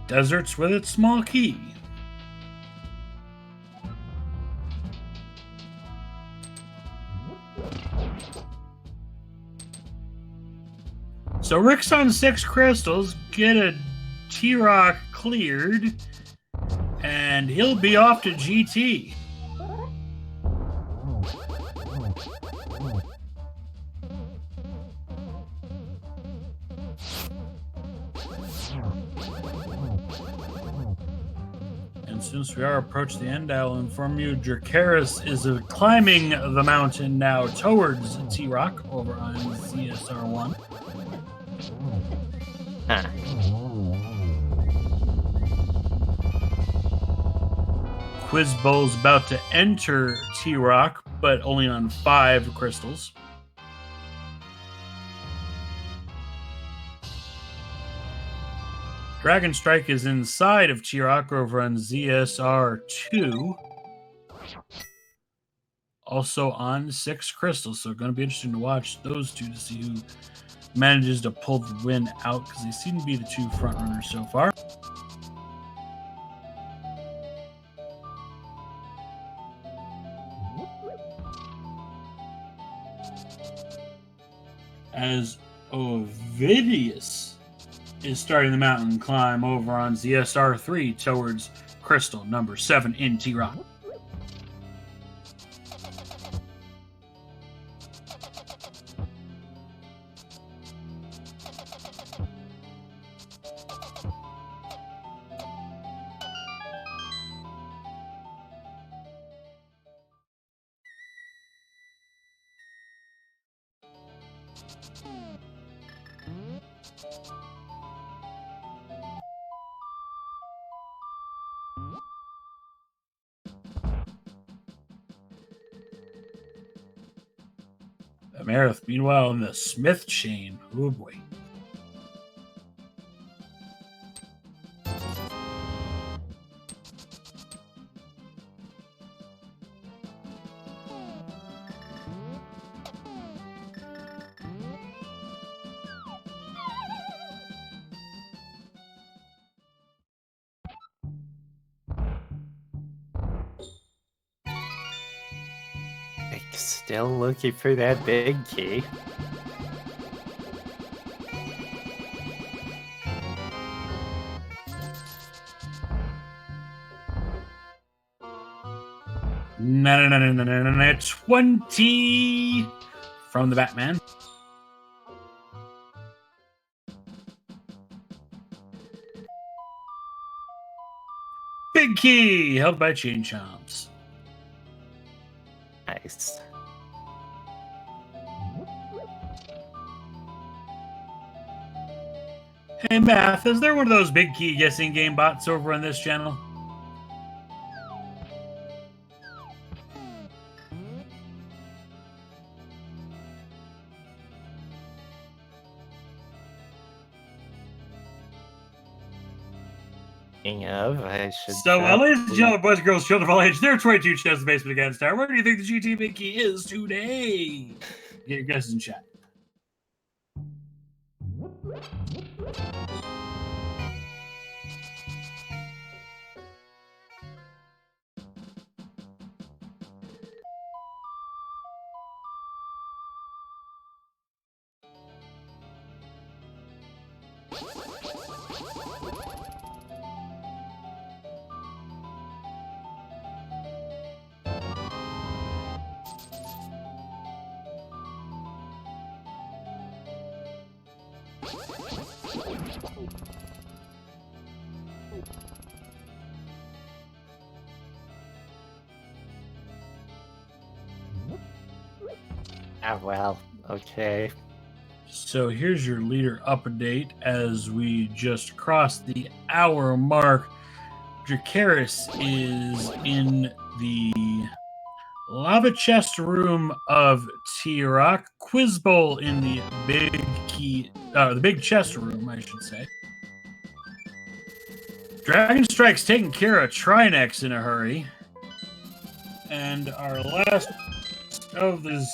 Deserts with its small key. So Rick's on 6 crystals, get a T-Rock cleared, and he'll be off to GT. And since we are approaching the end, I'll inform you Dracaris is climbing the mountain now towards T-Rock over on CSR1. Huh. Quizbowl's about to enter T-Rock, but only on 5 crystals. Dragon Strike is inside of T-Rock over on ZSR2. Also on 6 crystals, so it's going to be interesting to watch those two to see who manages to pull the win out, because they seem to be the 2 front runners so far. As Ovidius is starting the mountain climb over on ZSR3 towards crystal number 7 in T-Rock. Amarith, meanwhile, in the Smith chain. Oh boy. Still looking for that big key. No, 20 from the Batman. Big Big Key, held by Chain Chomps. Nice. Hey, Math, is there one of those Big Key guessing game bots over on this channel? I should. So, ladies and gentlemen, boys and girls, children of all ages, there are 22 chefs in the basement again. Star, where do you think the GT Big Key is today? Get your guesses in chat. Ah, well, okay. So here's your leader update as we just crossed the hour mark. Dracaris is in the lava chest room of T-Rock. Quizbowl in the big chest room, I should say. Dragon Strike's taking care of Trinex in a hurry. And our last of this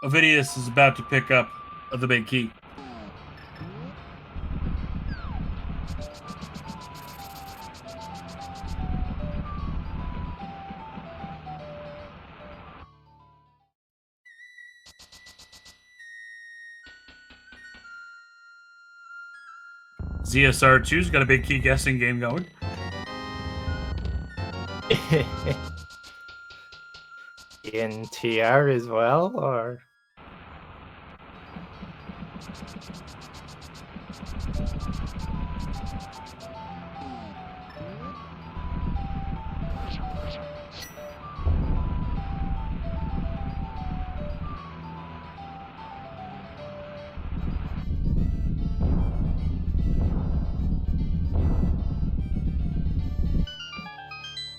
Ovidius is about to pick up the Big Key. ZSR2's got a Big Key guessing game going. In TR as well, or?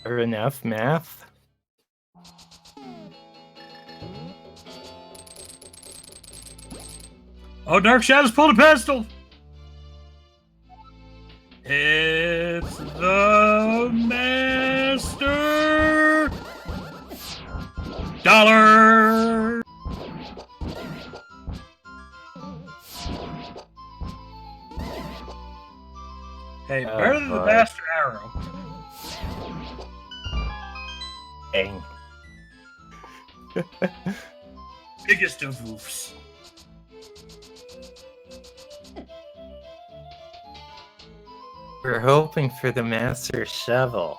Or enough math? Oh, Dark Shadows pulled a pistol. It's the Master Dollar. Hey, better than the Master Arrow. Dang. Biggest of oofs. We're hoping for the Master Shovel.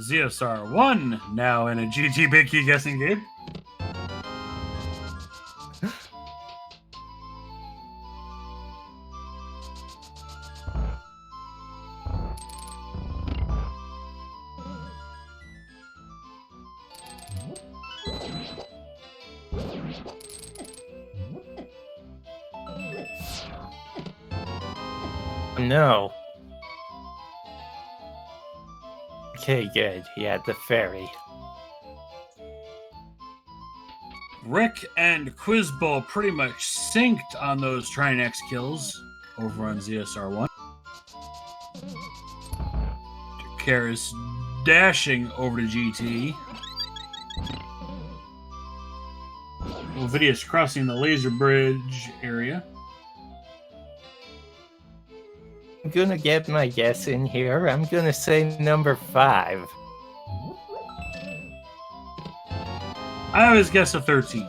ZSR1 now in a GT Big Key guessing game. No. Okay, good. Yeah, the ferry. Rick and Quizbowl pretty much synced on those Trinex kills over on ZSR1. Karis dashing over to GT. Ovidius crossing the laser bridge area. I'm gonna get my guess in here. I'm gonna say number 5. I always guess a 13.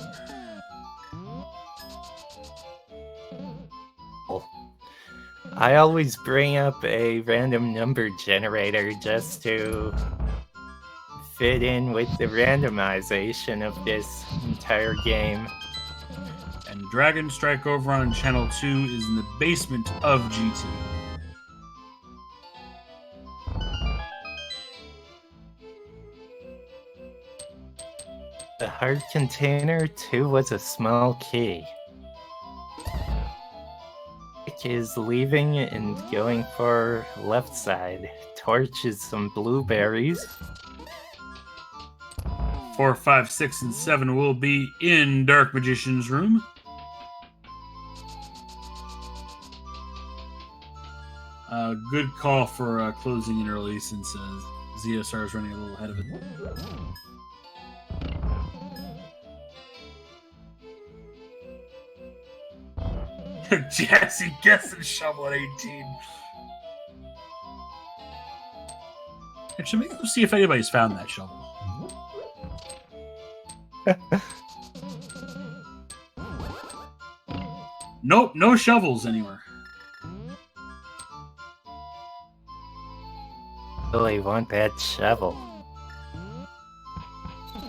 I always bring up a random number generator just to fit in with the randomization of this entire game. And Dragon Strike over on Channel 2 is in the basement of GT. The hard container, too, was a small key. Rick is leaving and going for left side. Torch is some blueberries. 4, 5, 6, and 7 will be in Dark Magician's room. Good call for closing it early since ZSR is running a little ahead of it. Jazzy guessing shovel at 18. Actually, maybe we'll see if anybody's found that shovel. Nope, no shovels anywhere. Really want that shovel.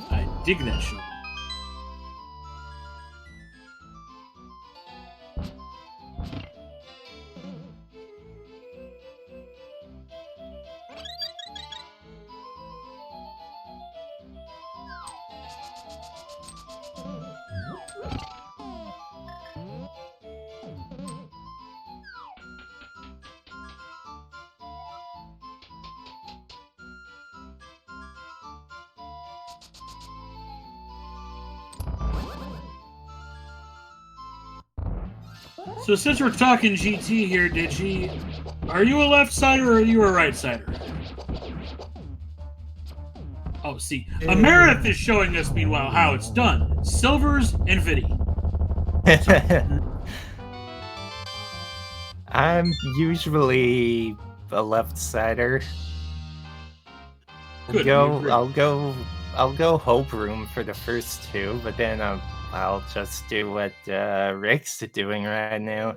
I dig that shovel. So since we're talking GT here, Digi, are you a left-sider or are you a right-sider? Oh, see, Amerith is showing us, meanwhile, how it's done. Silvers and Vidi. I'm usually a left-sider. Good, I'll go Hope Room for the first two, but then I'll just do what Rick's doing right now.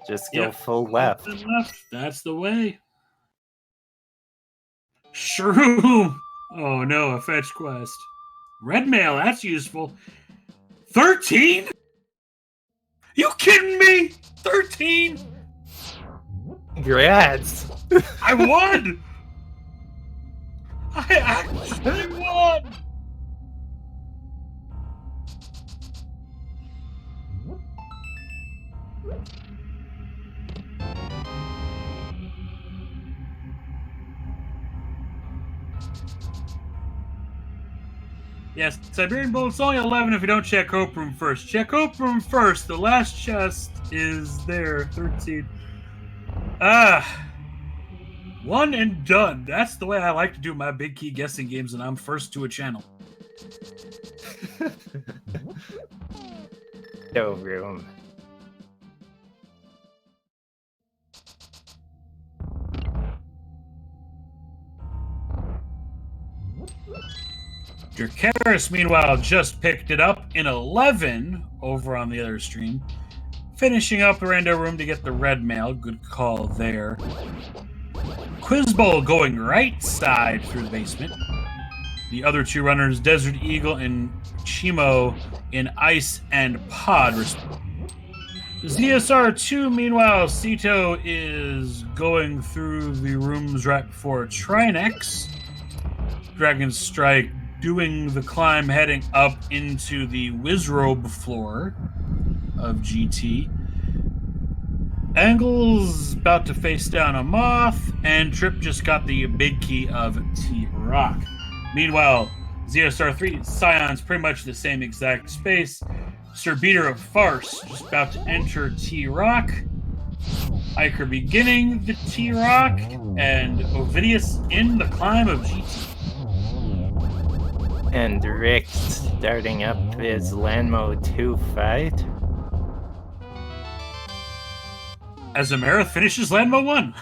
Just go full left. That's the way. Shroom. Oh no, a fetch quest. Red mail, that's useful. 13? You kidding me? 13? Congrats! I won! I actually won! Yes, Siberian Bullet's only 11 if you don't check Hope Room first. Check Hope Room first. The last chest is there. 13. One and done. That's the way I like to do my big key guessing games, and I'm first to a channel. No room. Dracaris, meanwhile, just picked it up in 11 over on the other stream. Finishing up the rando room to get the red mail. Good call there. Quizbowl going right side through the basement. The other two runners, Desert Eagle and Chimo, in ice and pod. ZSR2, meanwhile, Cito is going through the rooms right before Trinex. Dragon Strike doing the climb, heading up into the Wizrobe floor of GT. Angle's about to face down a Moth, and Trip just got the big key of T-Rock. Meanwhile, ZSR3, Scion's pretty much the same exact space. Sir Beater of Farce just about to enter T-Rock. Iker beginning the T-Rock, and Ovidius in the climb of GT. And Rick starting up his land mode 2 fight. As Amerith finishes land mode 1.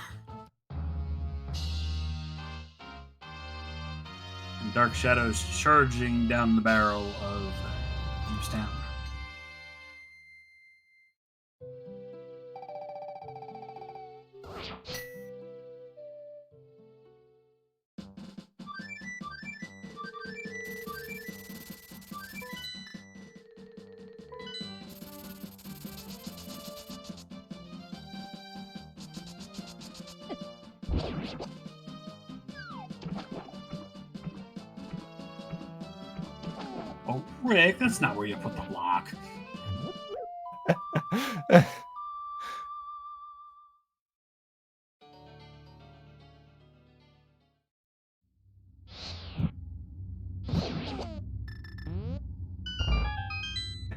And Dark Shadows charging down the barrel of Town. Rick, that's not where you put the block.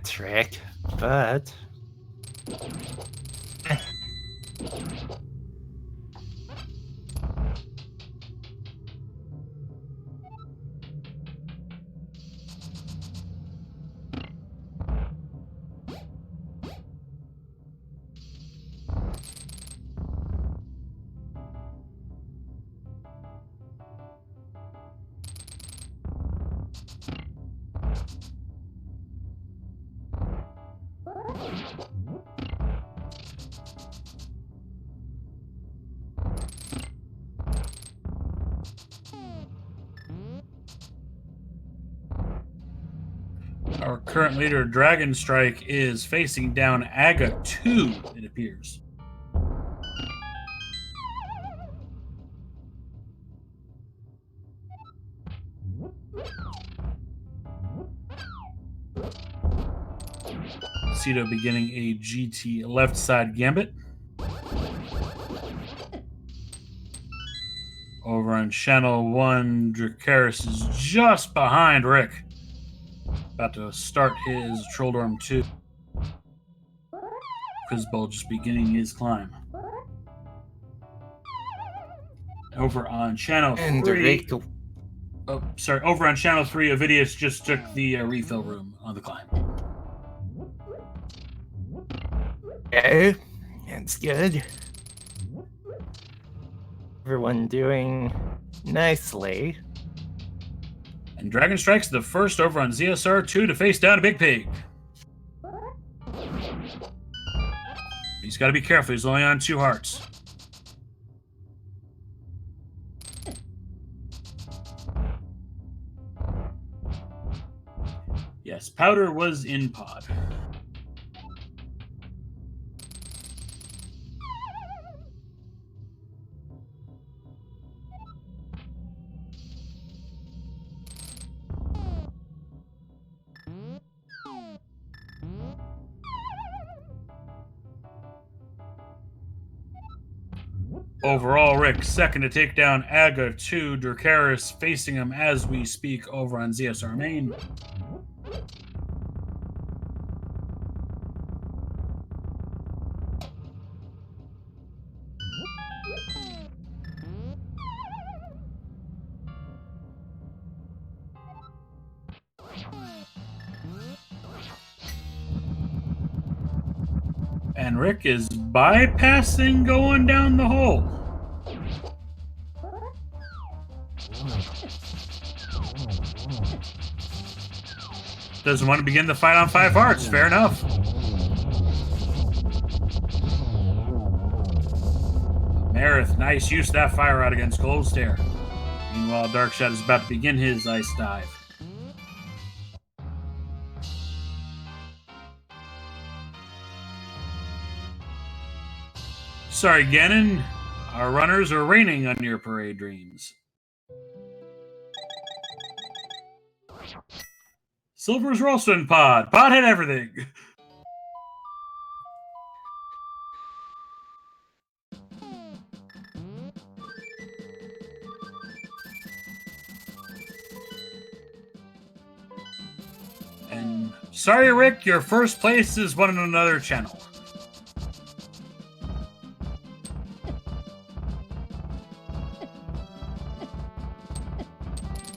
Trick, but Our current leader, Dragon Strike, is facing down Aga 2, it appears. Cito beginning a GT left side gambit. Over on channel 1, Dracaris is just behind Rick. About to start his Trolldorm 2. Fizzball just beginning his climb. Over on channel 3. Oh, sorry. Over on channel 3, Ovidius just took the refill room on the climb. okay, that's good. Everyone doing nicely. And Dragon Strike's the first over on ZSR2 to face down a Big Pig. He's got to be careful. He's only on 2 hearts. Yes, Powder was in pod. Overall, Rick second to take down Aga 2. Dracaris facing him as we speak over on ZSR main. And Rick is bypassing going down the hole. Doesn't want to begin the fight on 5 hearts. Fair enough. Marith, nice use of that fire out against Cold Stare. Meanwhile, Darkshadow is about to begin his ice dive. Sorry, Gannon. Our runners are raining on your parade dreams. Silver's roasted in pod. Pod had everything. And sorry, Rick, your first place is one in another channel.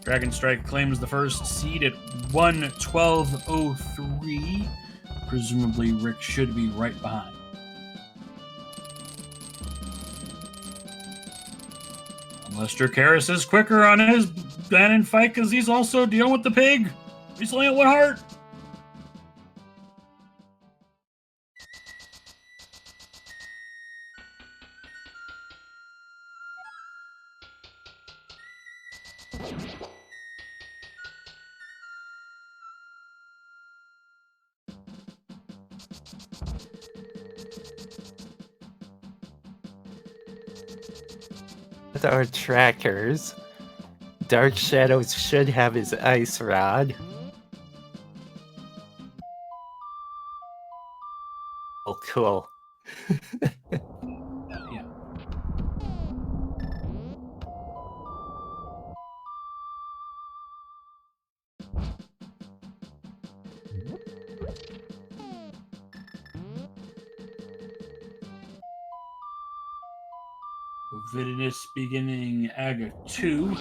Dragon Strike claims the first seed at 1:12:03. Presumably, Rick should be right behind. Unless Dracaris is quicker on his Bannon fight because he's also dealing with the pig. He's only at 1 heart. With our trackers, Dark Shadows should have his ice rod. cool. Yeah. Ovidinus beginning Aga 2.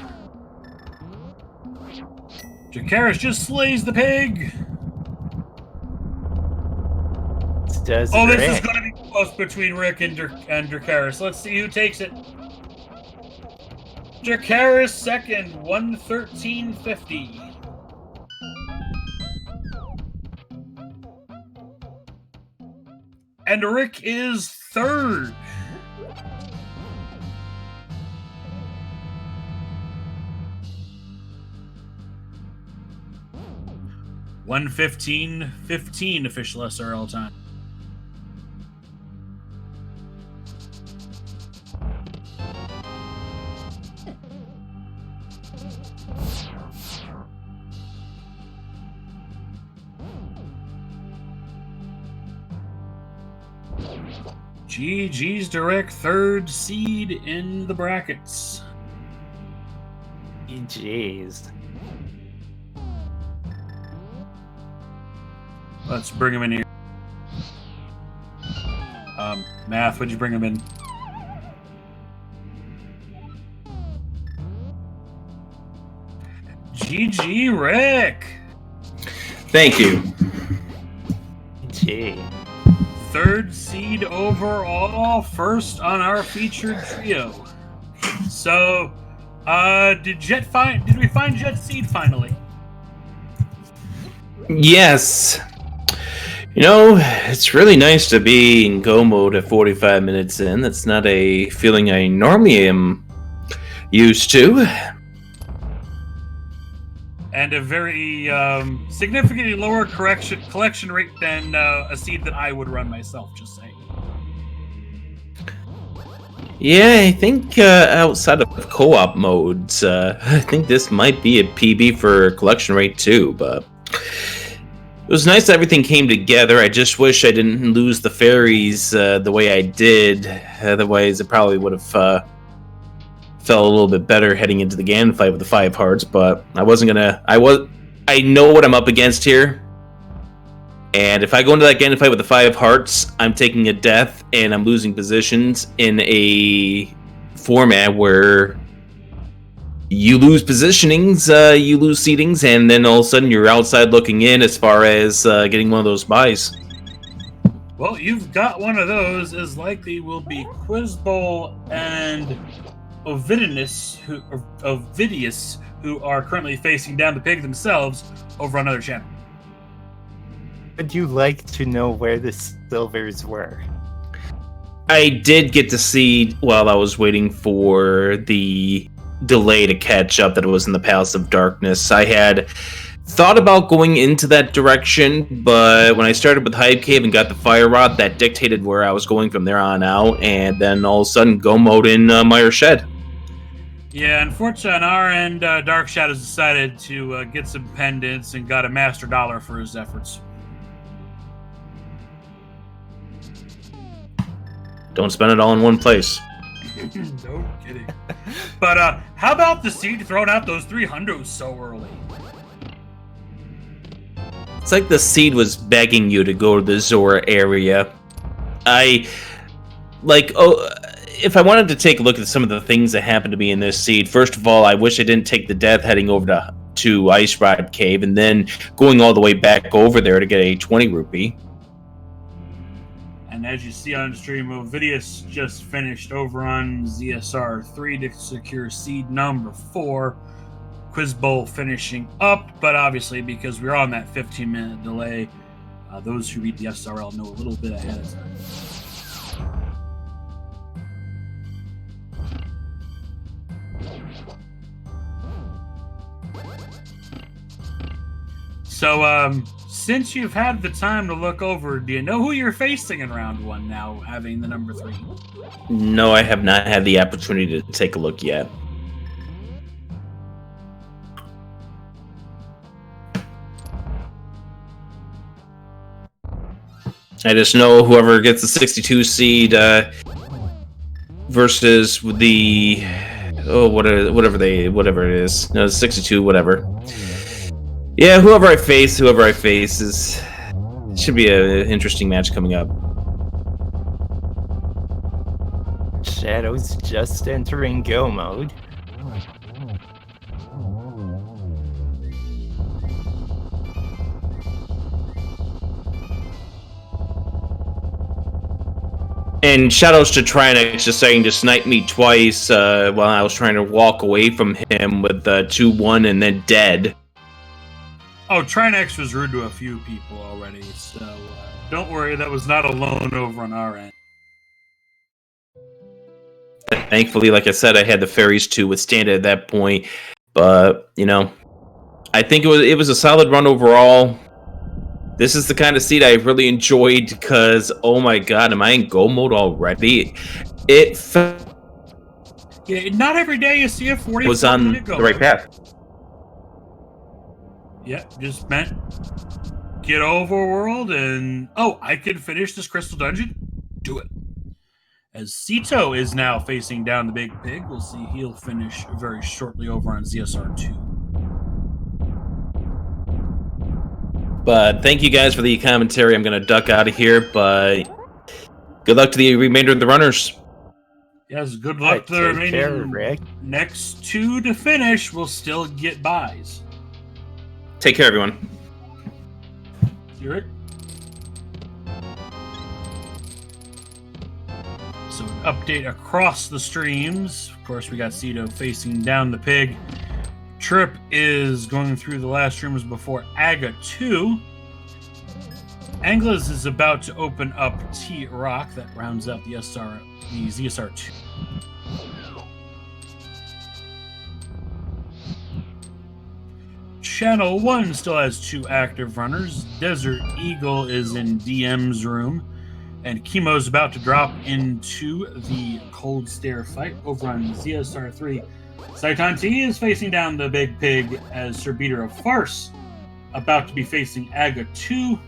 Dracarys just slays the pig! Does Oh, this is Rick. going to be close between Rick and Dracarys. Let's see who takes it. Dracarys second, 113.50. And Rick is third. $115.15 official SRL time. GG's direct third seed in the brackets. Jeez. Let's bring him in here. Math, would you bring him in? GG, Rick! Thank you. Gee. Third seed overall, first on our featured trio. So, did we find Jet Seed finally? Yes. You know, it's really nice to be in go mode at 45 minutes in. That's not a feeling I normally am used to. And a very significantly lower collection rate than a seed that I would run myself, just saying. Yeah, I think outside of co-op modes, I think this might be a PB for collection rate too, but it was nice that everything came together. I just wish I didn't lose the fairies the way I did. Otherwise, it probably would have felt a little bit better heading into the Ganon fight with the 5 hearts, but I wasn't gonna. I know what I'm up against here, and if I go into that Ganon fight with the 5 hearts, I'm taking a death and I'm losing positions in a format where you lose positionings, you lose seedings, and then all of a sudden you're outside looking in as far as getting one of those buys. Well, you've got one of those. As likely will be Quizbowl and Ovidinus, who are currently facing down the pig themselves over on another channel. Would you like to know where the silvers were? I did get to see while I was waiting for the delay to catch up that it was in the Palace of Darkness. I had thought about going into that direction, but when I started with Hype Cave and got the Fire Rod, that dictated where I was going from there on out, and then all of a sudden go mode in Mire Shed. Yeah, unfortunately on our end, Dark Shadows decided to get some pendants and got a Master Dollar for his efforts. Don't spend it all in one place. No kidding. But how about the seed throwing out those 3 hundos so early? It's like the seed was begging you to go to the Zora area. If I wanted to take a look at some of the things that happened to me in this seed, first of all, I wish I didn't take the death heading over to Ice Rod Cave and then going all the way back over there to get a 20 rupee. And as you see on stream, Ovidius just finished over on ZSR 3 to secure seed number 4. Quizbowl finishing up, but obviously because we're on that 15-minute delay, those who read the SRL know a little bit ahead of time. So, since you've had the time to look over, do you know who you're facing in round 1 now, having the number 3? No, I have not had the opportunity to take a look yet. I just know whoever gets the 62 seed versus the whatever it is. No, 62, whatever. Yeah, whoever I face is should be an interesting match coming up. Shadows just entering go mode. And shoutouts to Trinex just saying to snipe me twice while I was trying to walk away from him with 2-1 and then dead. Oh, Trinex was rude to a few people already, so don't worry, that was not alone over on our end. Thankfully, like I said, I had the fairies to withstand it at that point. But, you know, I think it was a solid run overall. This is the kind of seed I really enjoyed because, oh my god, am I in go mode already? It felt... Yeah, not every day you see a 40 was on the right path. Yeah, just meant get overworld and, oh, I could finish this crystal dungeon? Do it. As Sito is now facing down the big pig, we'll see he'll finish very shortly over on ZSR2. But thank you guys for the commentary. I'm going to duck out of here, but good luck to the remainder of the runners. Yes, good luck to the remaining next two to finish. We'll still get buys. Take care, everyone. See you, Rick. So an update across the streams. Of course, we got Sito facing down the pig. Trip is going through the last rooms before Aga 2. Anglas is about to open up T-Rock. That rounds out the ZSR2. Channel 1 still has 2 active runners. Desert Eagle is in DM's room. And Chemo's about to drop into the Cold Stare fight over on ZSR3. Saitan T is facing down the big pig as Sir Beater of Farce about to be facing Aga 2.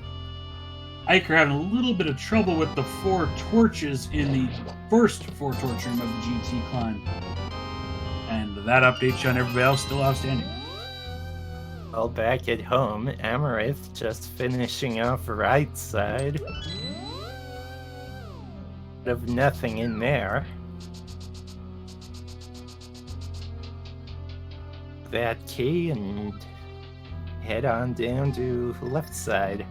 Iker having a little bit of trouble with the 4 torches in the first 4 torch room of the GT climb. And that update on everybody else still outstanding. Well, back at home, Amarith just finishing off right side. Of nothing in there. That key and head on down to left side.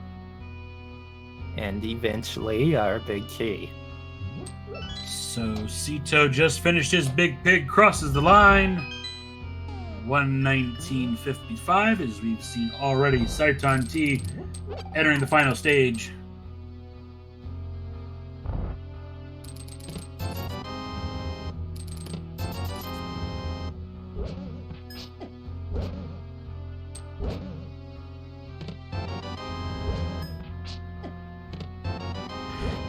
And eventually our big key. So Sito just finished his big pig, crosses the line. 119.55, as we've seen already. Saitan T entering the final stage.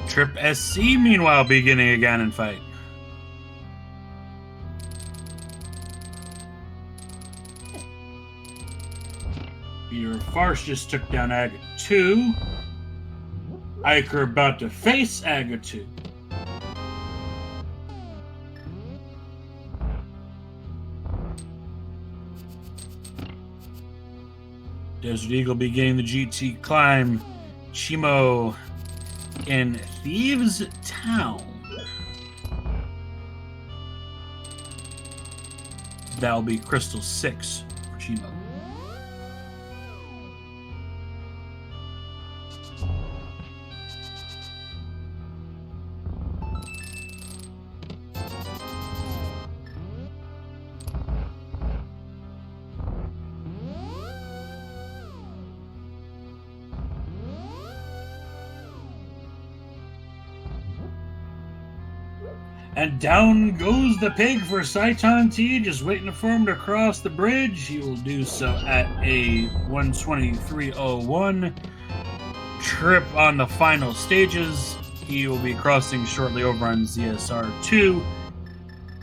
Trip SC, meanwhile, beginning a Ganon fight. Beater Farce just took down Aga 2. Iker about to face Aga 2. Desert Eagle beginning the GT climb. Chimo in Thieves Town. That'll be Crystal 6 for Chimo. And down goes the pig for Saitan T, just waiting for him to cross the bridge. He will do so at a 123.01. Trip on the final stages. He will be crossing shortly over on ZSR2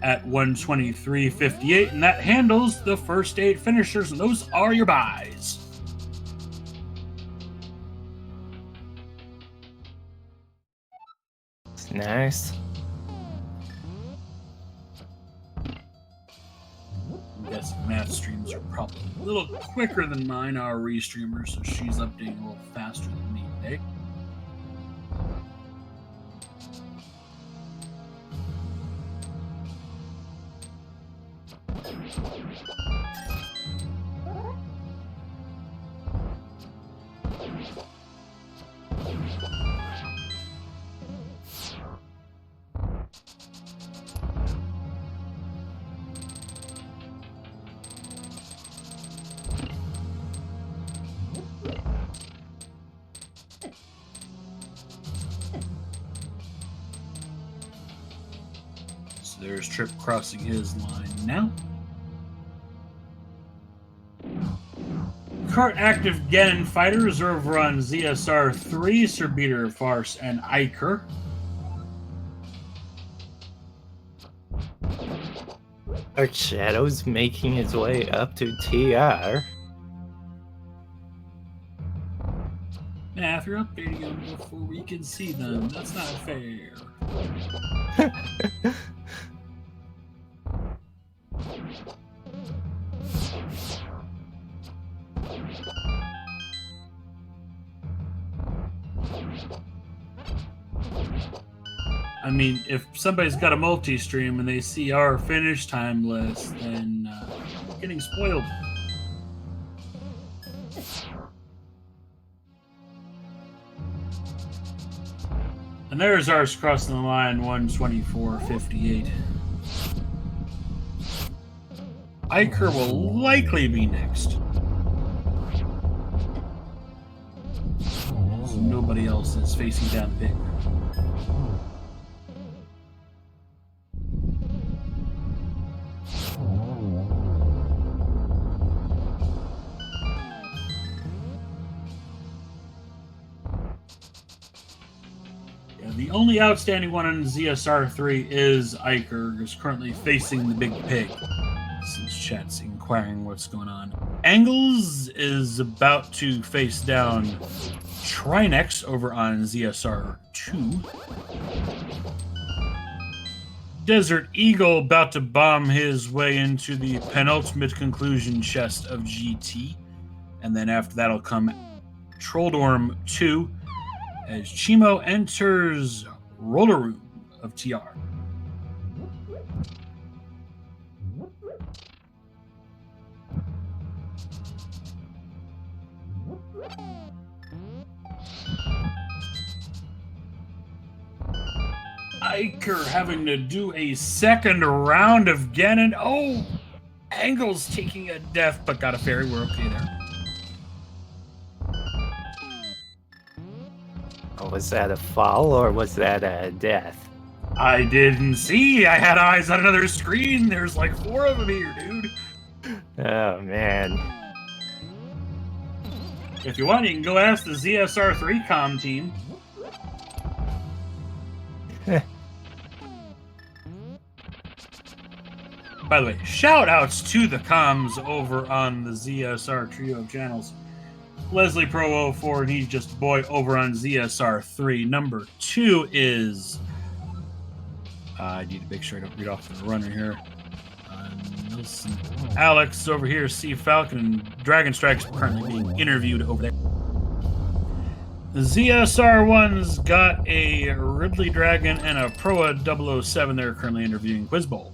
at 123.58. And that handles the first 8 finishers. And those are your buys. Nice. I'm guessing math streams are probably a little quicker than mine, our restreamer, so she's updating a little faster than me today. There's Trip crossing his line now. Current active Genin fighters over on ZSR 3, Serbeater, Farce, and Iker. DarkShadows making his way up to TR. Math, you're updating them before we can see them. That's not fair. I mean, if somebody's got a multi-stream and they see our finish time list, then getting spoiled. And there's ours crossing the line, 124.58. Iker will likely be next. So nobody else is facing down the pig. The only outstanding one on ZSR 3 is Iker, who's currently facing the big pig. Since chat's inquiring what's going on. Angles is about to face down Trinex over on ZSR 2. Desert Eagle about to bomb his way into the penultimate conclusion chest of GT. And then after that'll come Trolldorm 2. As Chimo enters Roller Room of TR. Iker having to do a second round of Genin. Oh, Angle's taking a death, but got a fairy. We're okay there. Was that a fall or was that a death? I didn't see. I had eyes on another screen. There's like 4 of them here, dude. Oh, man. If you want, you can go ask the ZSR 3 comm team. By the way, shout outs to the comms over on the ZSR trio of channels. Leslie Pro 04, and he's just a boy over on ZSR 3. Number 2 is... I need to make sure I don't read off the runner here. Nelson. Alex over here, C Falcon, and Dragon Strike's currently being interviewed over there. The ZSR 1's got a Ridley Dragon and a Proa 007 they're currently interviewing Quiz Bowl.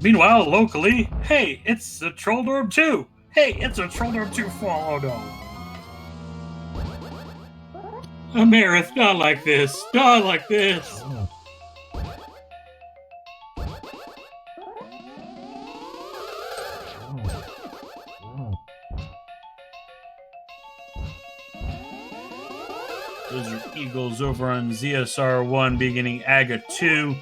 Meanwhile, locally, hey, it's a Trolldorm 2. Hey, it's a Trolldorm 2 fall. Oh no. Amarith, not like this. Not like this. Desert Eagles over on ZSR 1 beginning Aga 2.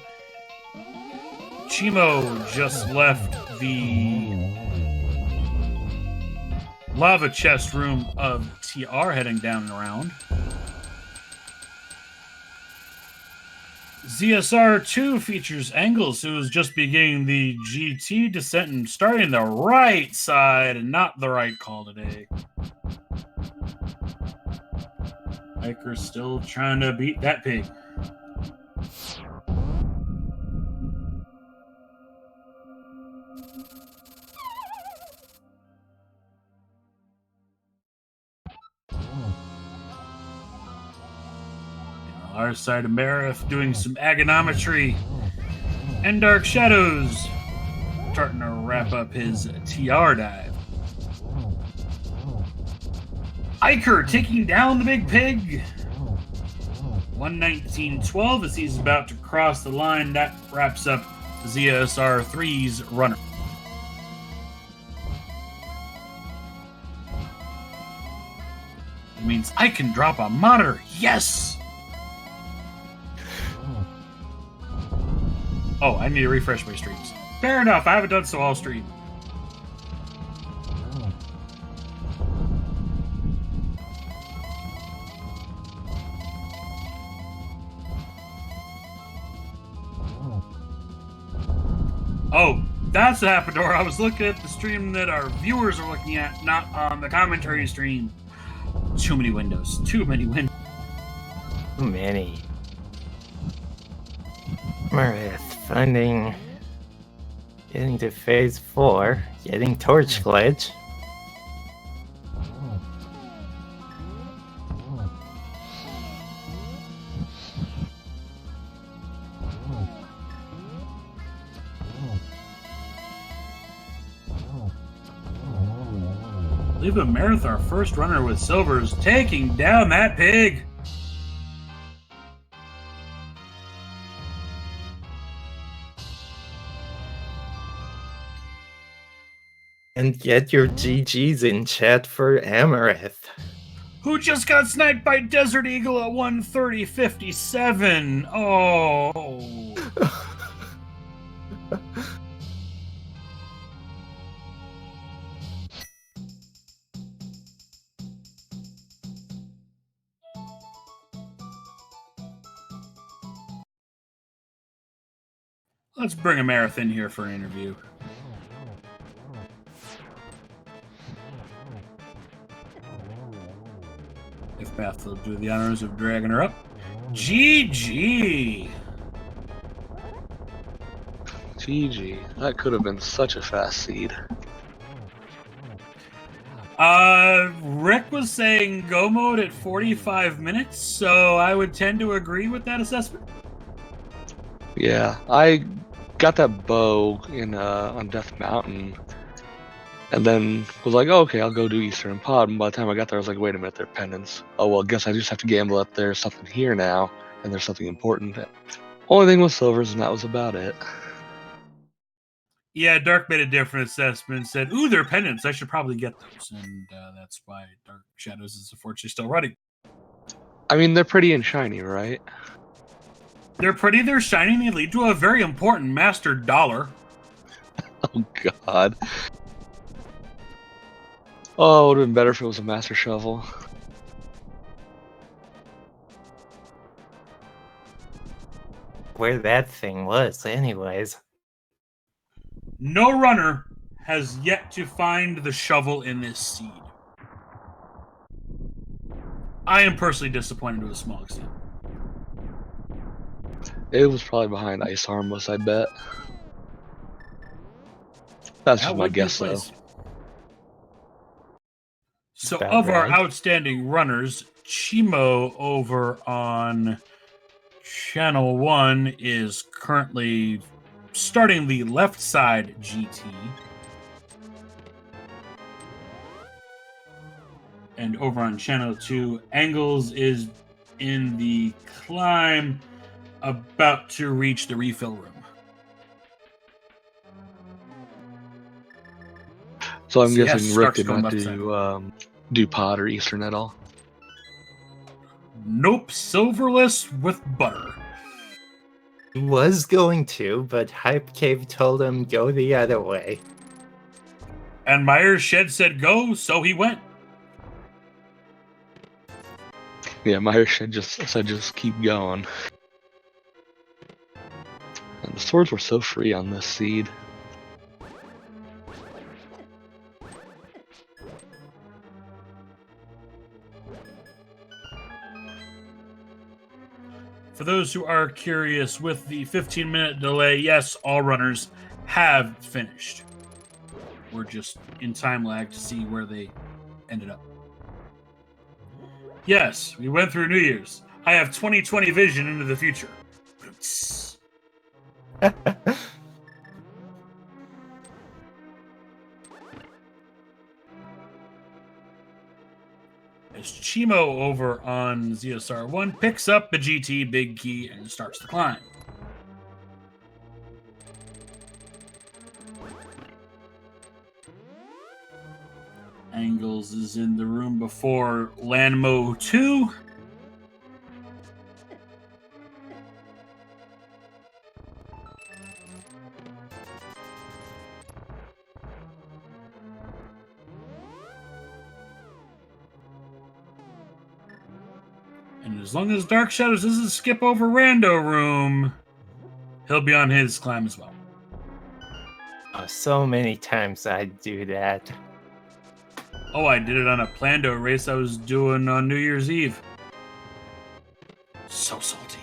Chimo just left the lava chest room of TR, heading down and around. ZSR2 features Engels, who is just beginning the GT descent and starting the right side and not the right call today. Hiker's still trying to beat that pig. Our side of Marith doing some agonometry. And Dark Shadows starting to wrap up his TR dive. Iker taking down the big pig. 119.12 as he's about to cross the line. That wraps up ZSR3's runner. It means I can drop a monitor. Yes! Oh, I need to refresh my streams. Fair enough, I haven't done so all stream. Oh, that's what happened, or I was looking at the stream that our viewers are looking at, not on the commentary stream. Too many windows. Too many windows. Too many. Marith finding, getting to phase 4, getting torch glitch. Leave a Marith, our first runner with silvers, taking down that pig. And get your GGs in chat for Amarith. Who just got sniped by Desert Eagle at 130.57. Oh. Let's bring a marathon here for an interview. If Beth will do the honors of dragging her up. GG! GG. That could have been such a fast seed. Rick was saying go mode at 45 minutes, so I would tend to agree with that assessment. Yeah, I got that bow in on Death Mountain, and then was like, oh, okay, I'll go do Eastern Pod. And by the time I got there, I was like, wait a minute, they're pendants. Oh well, guess I just have to gamble that there's something here now, and there's something important. Only thing was silvers, and that was about it. Yeah, Dark made a different assessment and said, ooh, they're pendants. I should probably get those. And that's why Dark Shadows is unfortunately still running. I mean, they're pretty and shiny, right? They're pretty, they're shiny, and they lead to a very important master dollar. Oh, God. Oh, it would have been better if it was a master shovel. Where that thing was, anyways. No runner has yet to find the shovel in this seed. I am personally disappointed to a small extent. It was probably behind Ice Harmless, I bet. That's just my guess, though. So, of our outstanding runners, Chimo over on Channel 1 is currently starting the left side GT. And over on Channel 2, Engels is in the climb, about to reach the refill room. So I'm guessing yes, Rick Stark's did going not left do pod or Eastern at all. Nope, silverless with butter. He was going to, but Hype Cave told him go the other way. And Myers Shed said go, so he went. Yeah, Myers Shed just said just keep going. The swords were so free on this seed. For those who are curious, with the 15-minute delay, yes, all runners have finished. We're just in time lag to see where they ended up. Yes, we went through New Year's. I have 20/20 vision into the future. As Chimo over on ZSR1 picks up the GT big key and starts the climb. Angles is in the room before Landmo 2. And as long as Dark Shadows doesn't skip over Rando Room, he'll be on his climb as well. Oh, so many times I'd do that. Oh, I did it on a Plando race I was doing on New Year's Eve. So salty.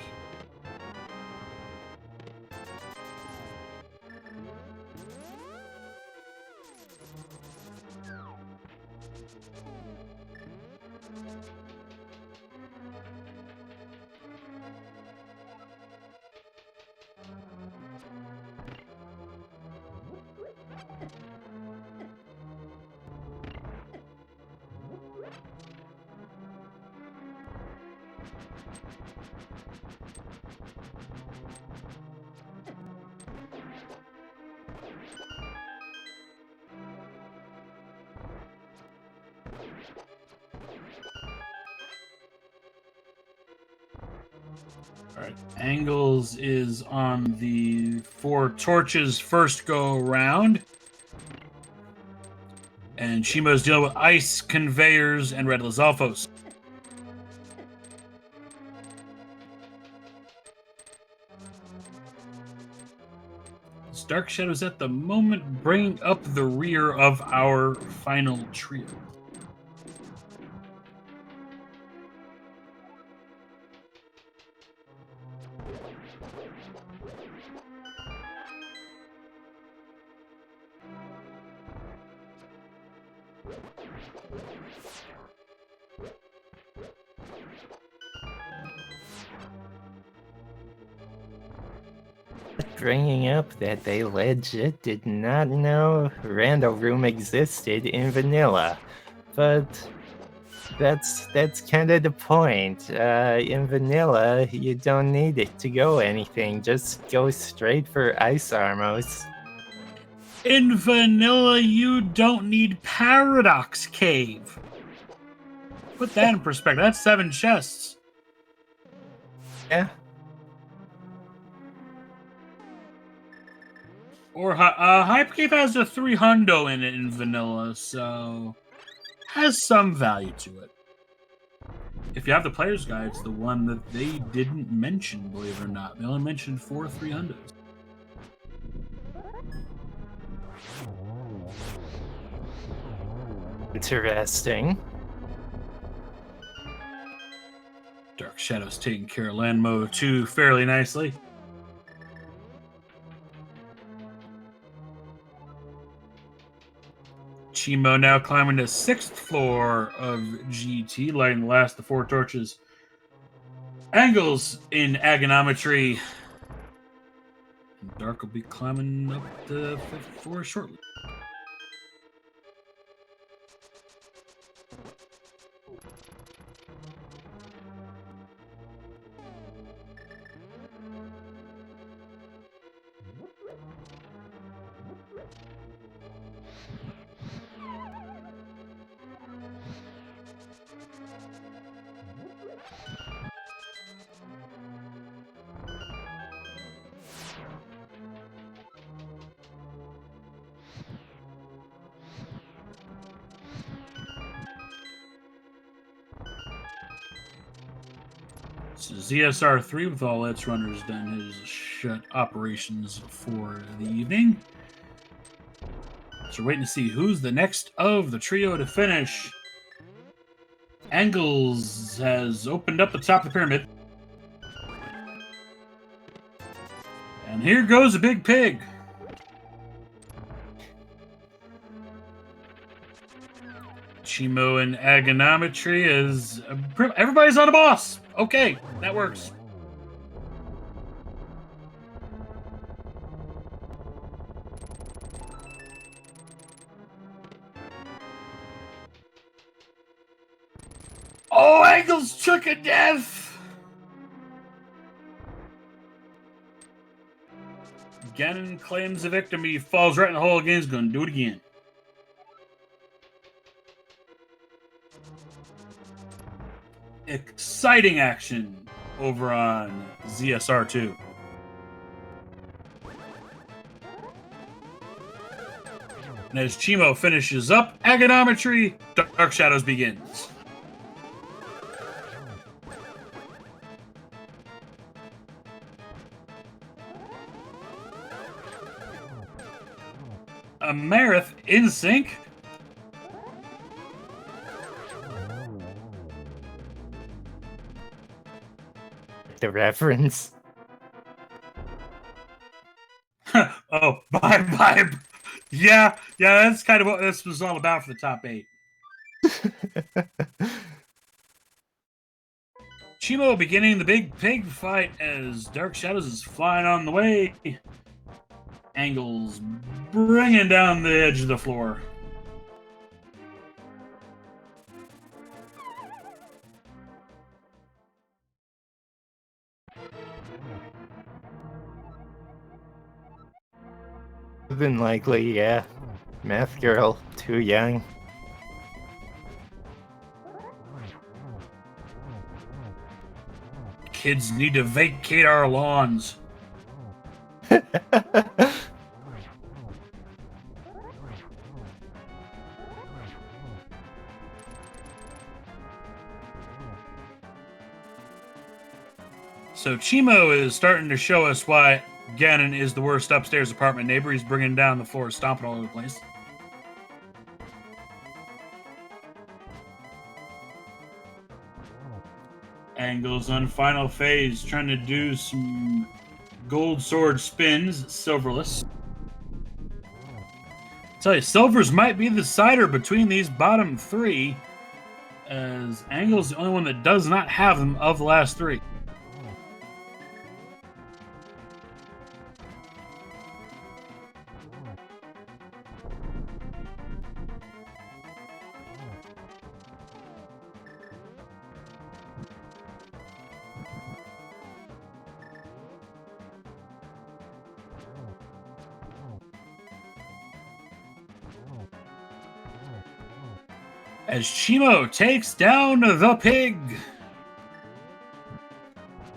All right, Angles is on the 4 torches first go round. And Shimo's dealing with ice conveyors and red Lizalfos. Dark Shadows at the moment bringing up the rear of our final trio. Bringing up that they legit did not know Rando Room existed in vanilla, but that's kind of the point. In vanilla, you don't need it to go anything; just go straight for Ice Armos. In vanilla, you don't need Paradox Cave. Put that in perspective. That's 7 chests. Yeah. Or Hype Cave has a 3 hundo in it in vanilla, so has some value to it. If you have the player's guide, it's the one that they didn't mention, believe it or not. They only mentioned 4 3 hundos. Interesting. Dark Shadows taking care of Landmo 2 fairly nicely. Chimo now climbing the 6th floor of GT, lighting the last of the 4 torches. Angles in Agonometry. And Dark will be climbing up the 5th floor shortly. So ZSR3, with all its runners done, has shut operations for the evening. So we're waiting to see who's the next of the trio to finish. Angles has opened up the top of the pyramid. And here goes a big pig. Chimo and Agonometry is... everybody's on a boss. Okay, that works. Oh, Angles took a death. Ganon claims the victim. He falls right in the hole again. He's going to do it again. Exciting action over on ZSR2. And as Chimo finishes up Agonometry, Dark Shadows begins. Amarith in sync. The reference. Oh, vibe. Yeah, that's kind of what this was all about for the top 8. Chimo beginning the big pig fight as Dark Shadows is flying on the way. Angles bringing down the edge of the floor. More than likely, yeah. Math girl, too young. Kids need to vacate our lawns. So Chimo is starting to show us why Ganon is the worst upstairs apartment neighbor. He's bringing down the floor, stomping all over the place. Angles on final phase, trying to do some gold sword spins, silverless. Tell you, silvers might be the decider between these bottom 3, as Angle's the only one that does not have them of the last 3. As Chimo takes down the pig.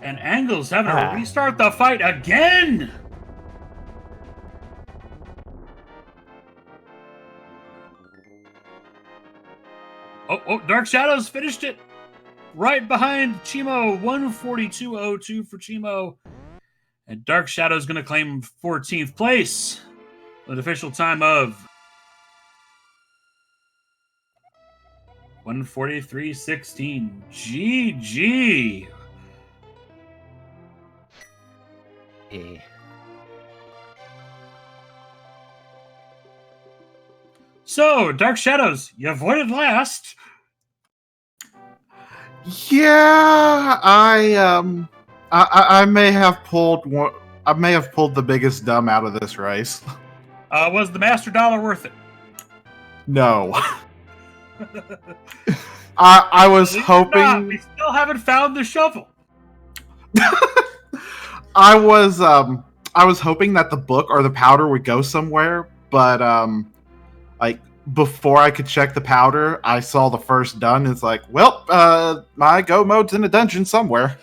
And Angle's having to restart the fight again. Oh, Dark Shadows finished it. Right behind Chimo, 142.02 for Chimo. And Dark Shadow's going to claim 14th place with an official time of 143.16. GG. Yeah. So, Dark Shadows, you avoided last. Yeah, I may have pulled one. I may have pulled the biggest dumb out of this race. Was the Master Dollar worth it? No. I was hoping. We still haven't found the shovel. I was hoping that the book or the powder would go somewhere, but like before I could check the powder, I saw the first done. It's like, well, my go mode's in a dungeon somewhere.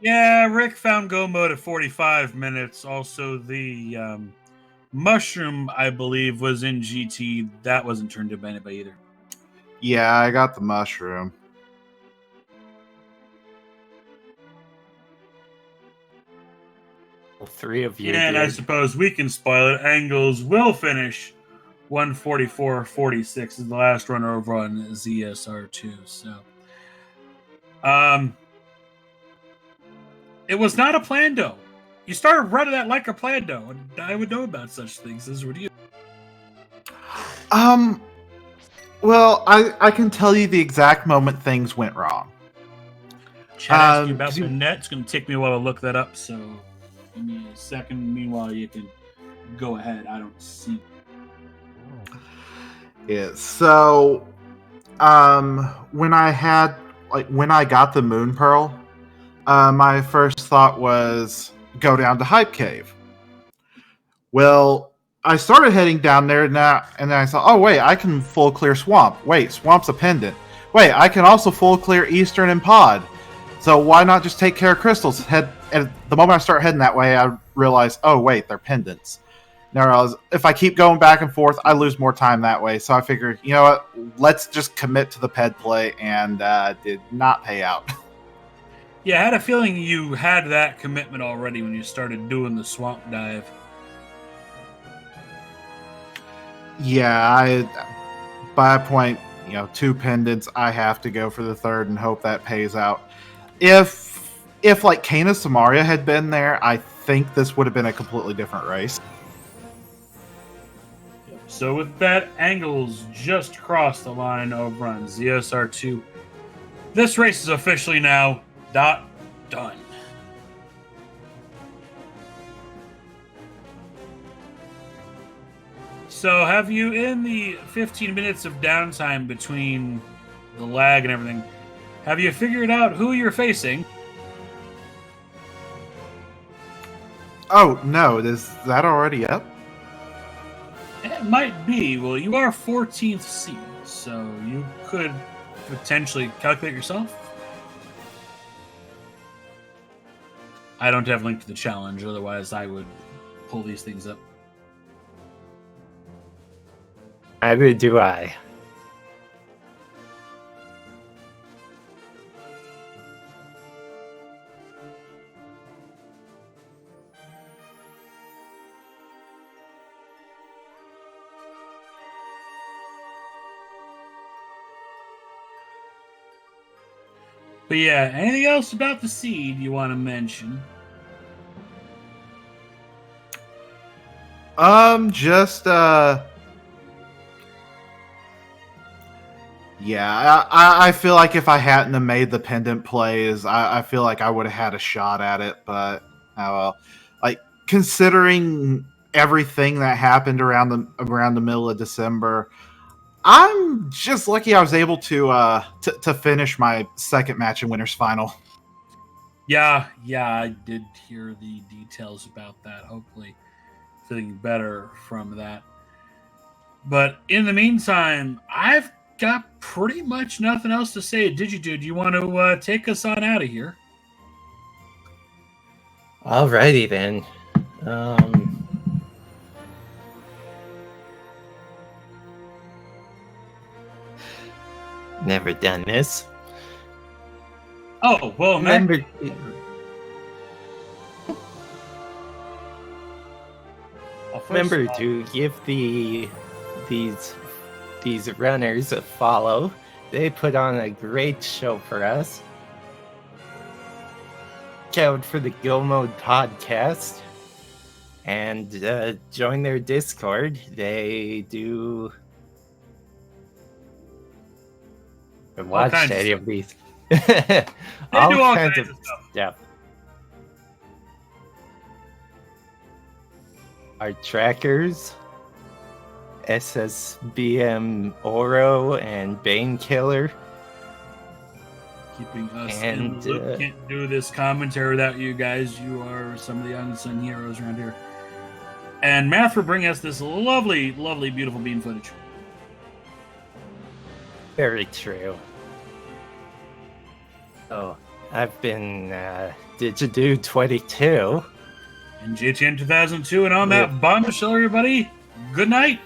Yeah, Rick found go mode at 45 minutes. Also, the mushroom, I believe, was in GT. That wasn't turned in by anybody either. Yeah, I got the mushroom. three of you And I did. suppose we can spoil it. Angles will finish 144.46 is the last runner over on ZSR2. So, it was not a plando. You started running that like a plando, and I would know about such things as would you. Well, I can tell you the exact moment things went wrong. Chat asked you about 'cause the you- net. It's going to take me a while to look that up, so give me a second. Meanwhile, you can go ahead. I don't see. Yeah, so when I got the moon pearl, my first thought was go down to Hype Cave. Well, I started heading down there now, and then I thought, oh wait, I can full clear swamp. Wait, swamp's a pendant. Wait, I can also full clear Eastern and Pod. So why not just take care of crystals? And the moment I start heading that way, I realize, oh wait, they're pendants. Now, if I keep going back and forth, I lose more time that way. So I figured, you know what? Let's just commit to the ped play, and did not pay out. Yeah, I had a feeling you had that commitment already when you started doing the swamp dive. Yeah, by that point, 2 pendants. I have to go for the third and hope that pays out. If like Kana Samaria had been there, I think this would have been a completely different race. So with that, Angles just crossed the line over on ZSR2. This race is officially now done. So have you, in the 15 minutes of downtime between the lag and everything, have you figured out who you're facing? Oh, no. Is that already up? It might be. Well, you are 14th seed, so you could potentially calculate yourself. I don't have a link to the challenge, otherwise I would pull these things up. Neither do I. But yeah, anything else about the seed you want to mention? Just yeah, I feel like if I hadn't have made the pendant plays, I feel like I would have had a shot at it, but oh well. Like, considering everything that happened around the middle of December, I'm just lucky I was able to finish my second match in Winners Final. Yeah, I did hear the details about that. Hopefully feeling better from that. But in the meantime, I've got pretty much nothing else to say. Do you want to take us on out of here? Alrighty then. Never done this. Oh, well, man. Remember, remember to give these runners a follow. They put on a great show for us. Check out for the Go Mode podcast and join their Discord. They do watch any of these. all kinds of stuff. Our trackers, SSBM Oro and Bane Killer. Keeping us in the loop. Can't do this commentary without you guys. You are some of the unsung heroes around here. And Math for bringing us this lovely, beautiful bean footage. Very true. Oh, I've been Digidude22. And JTN 2002, and on that bombshell, everybody, good night.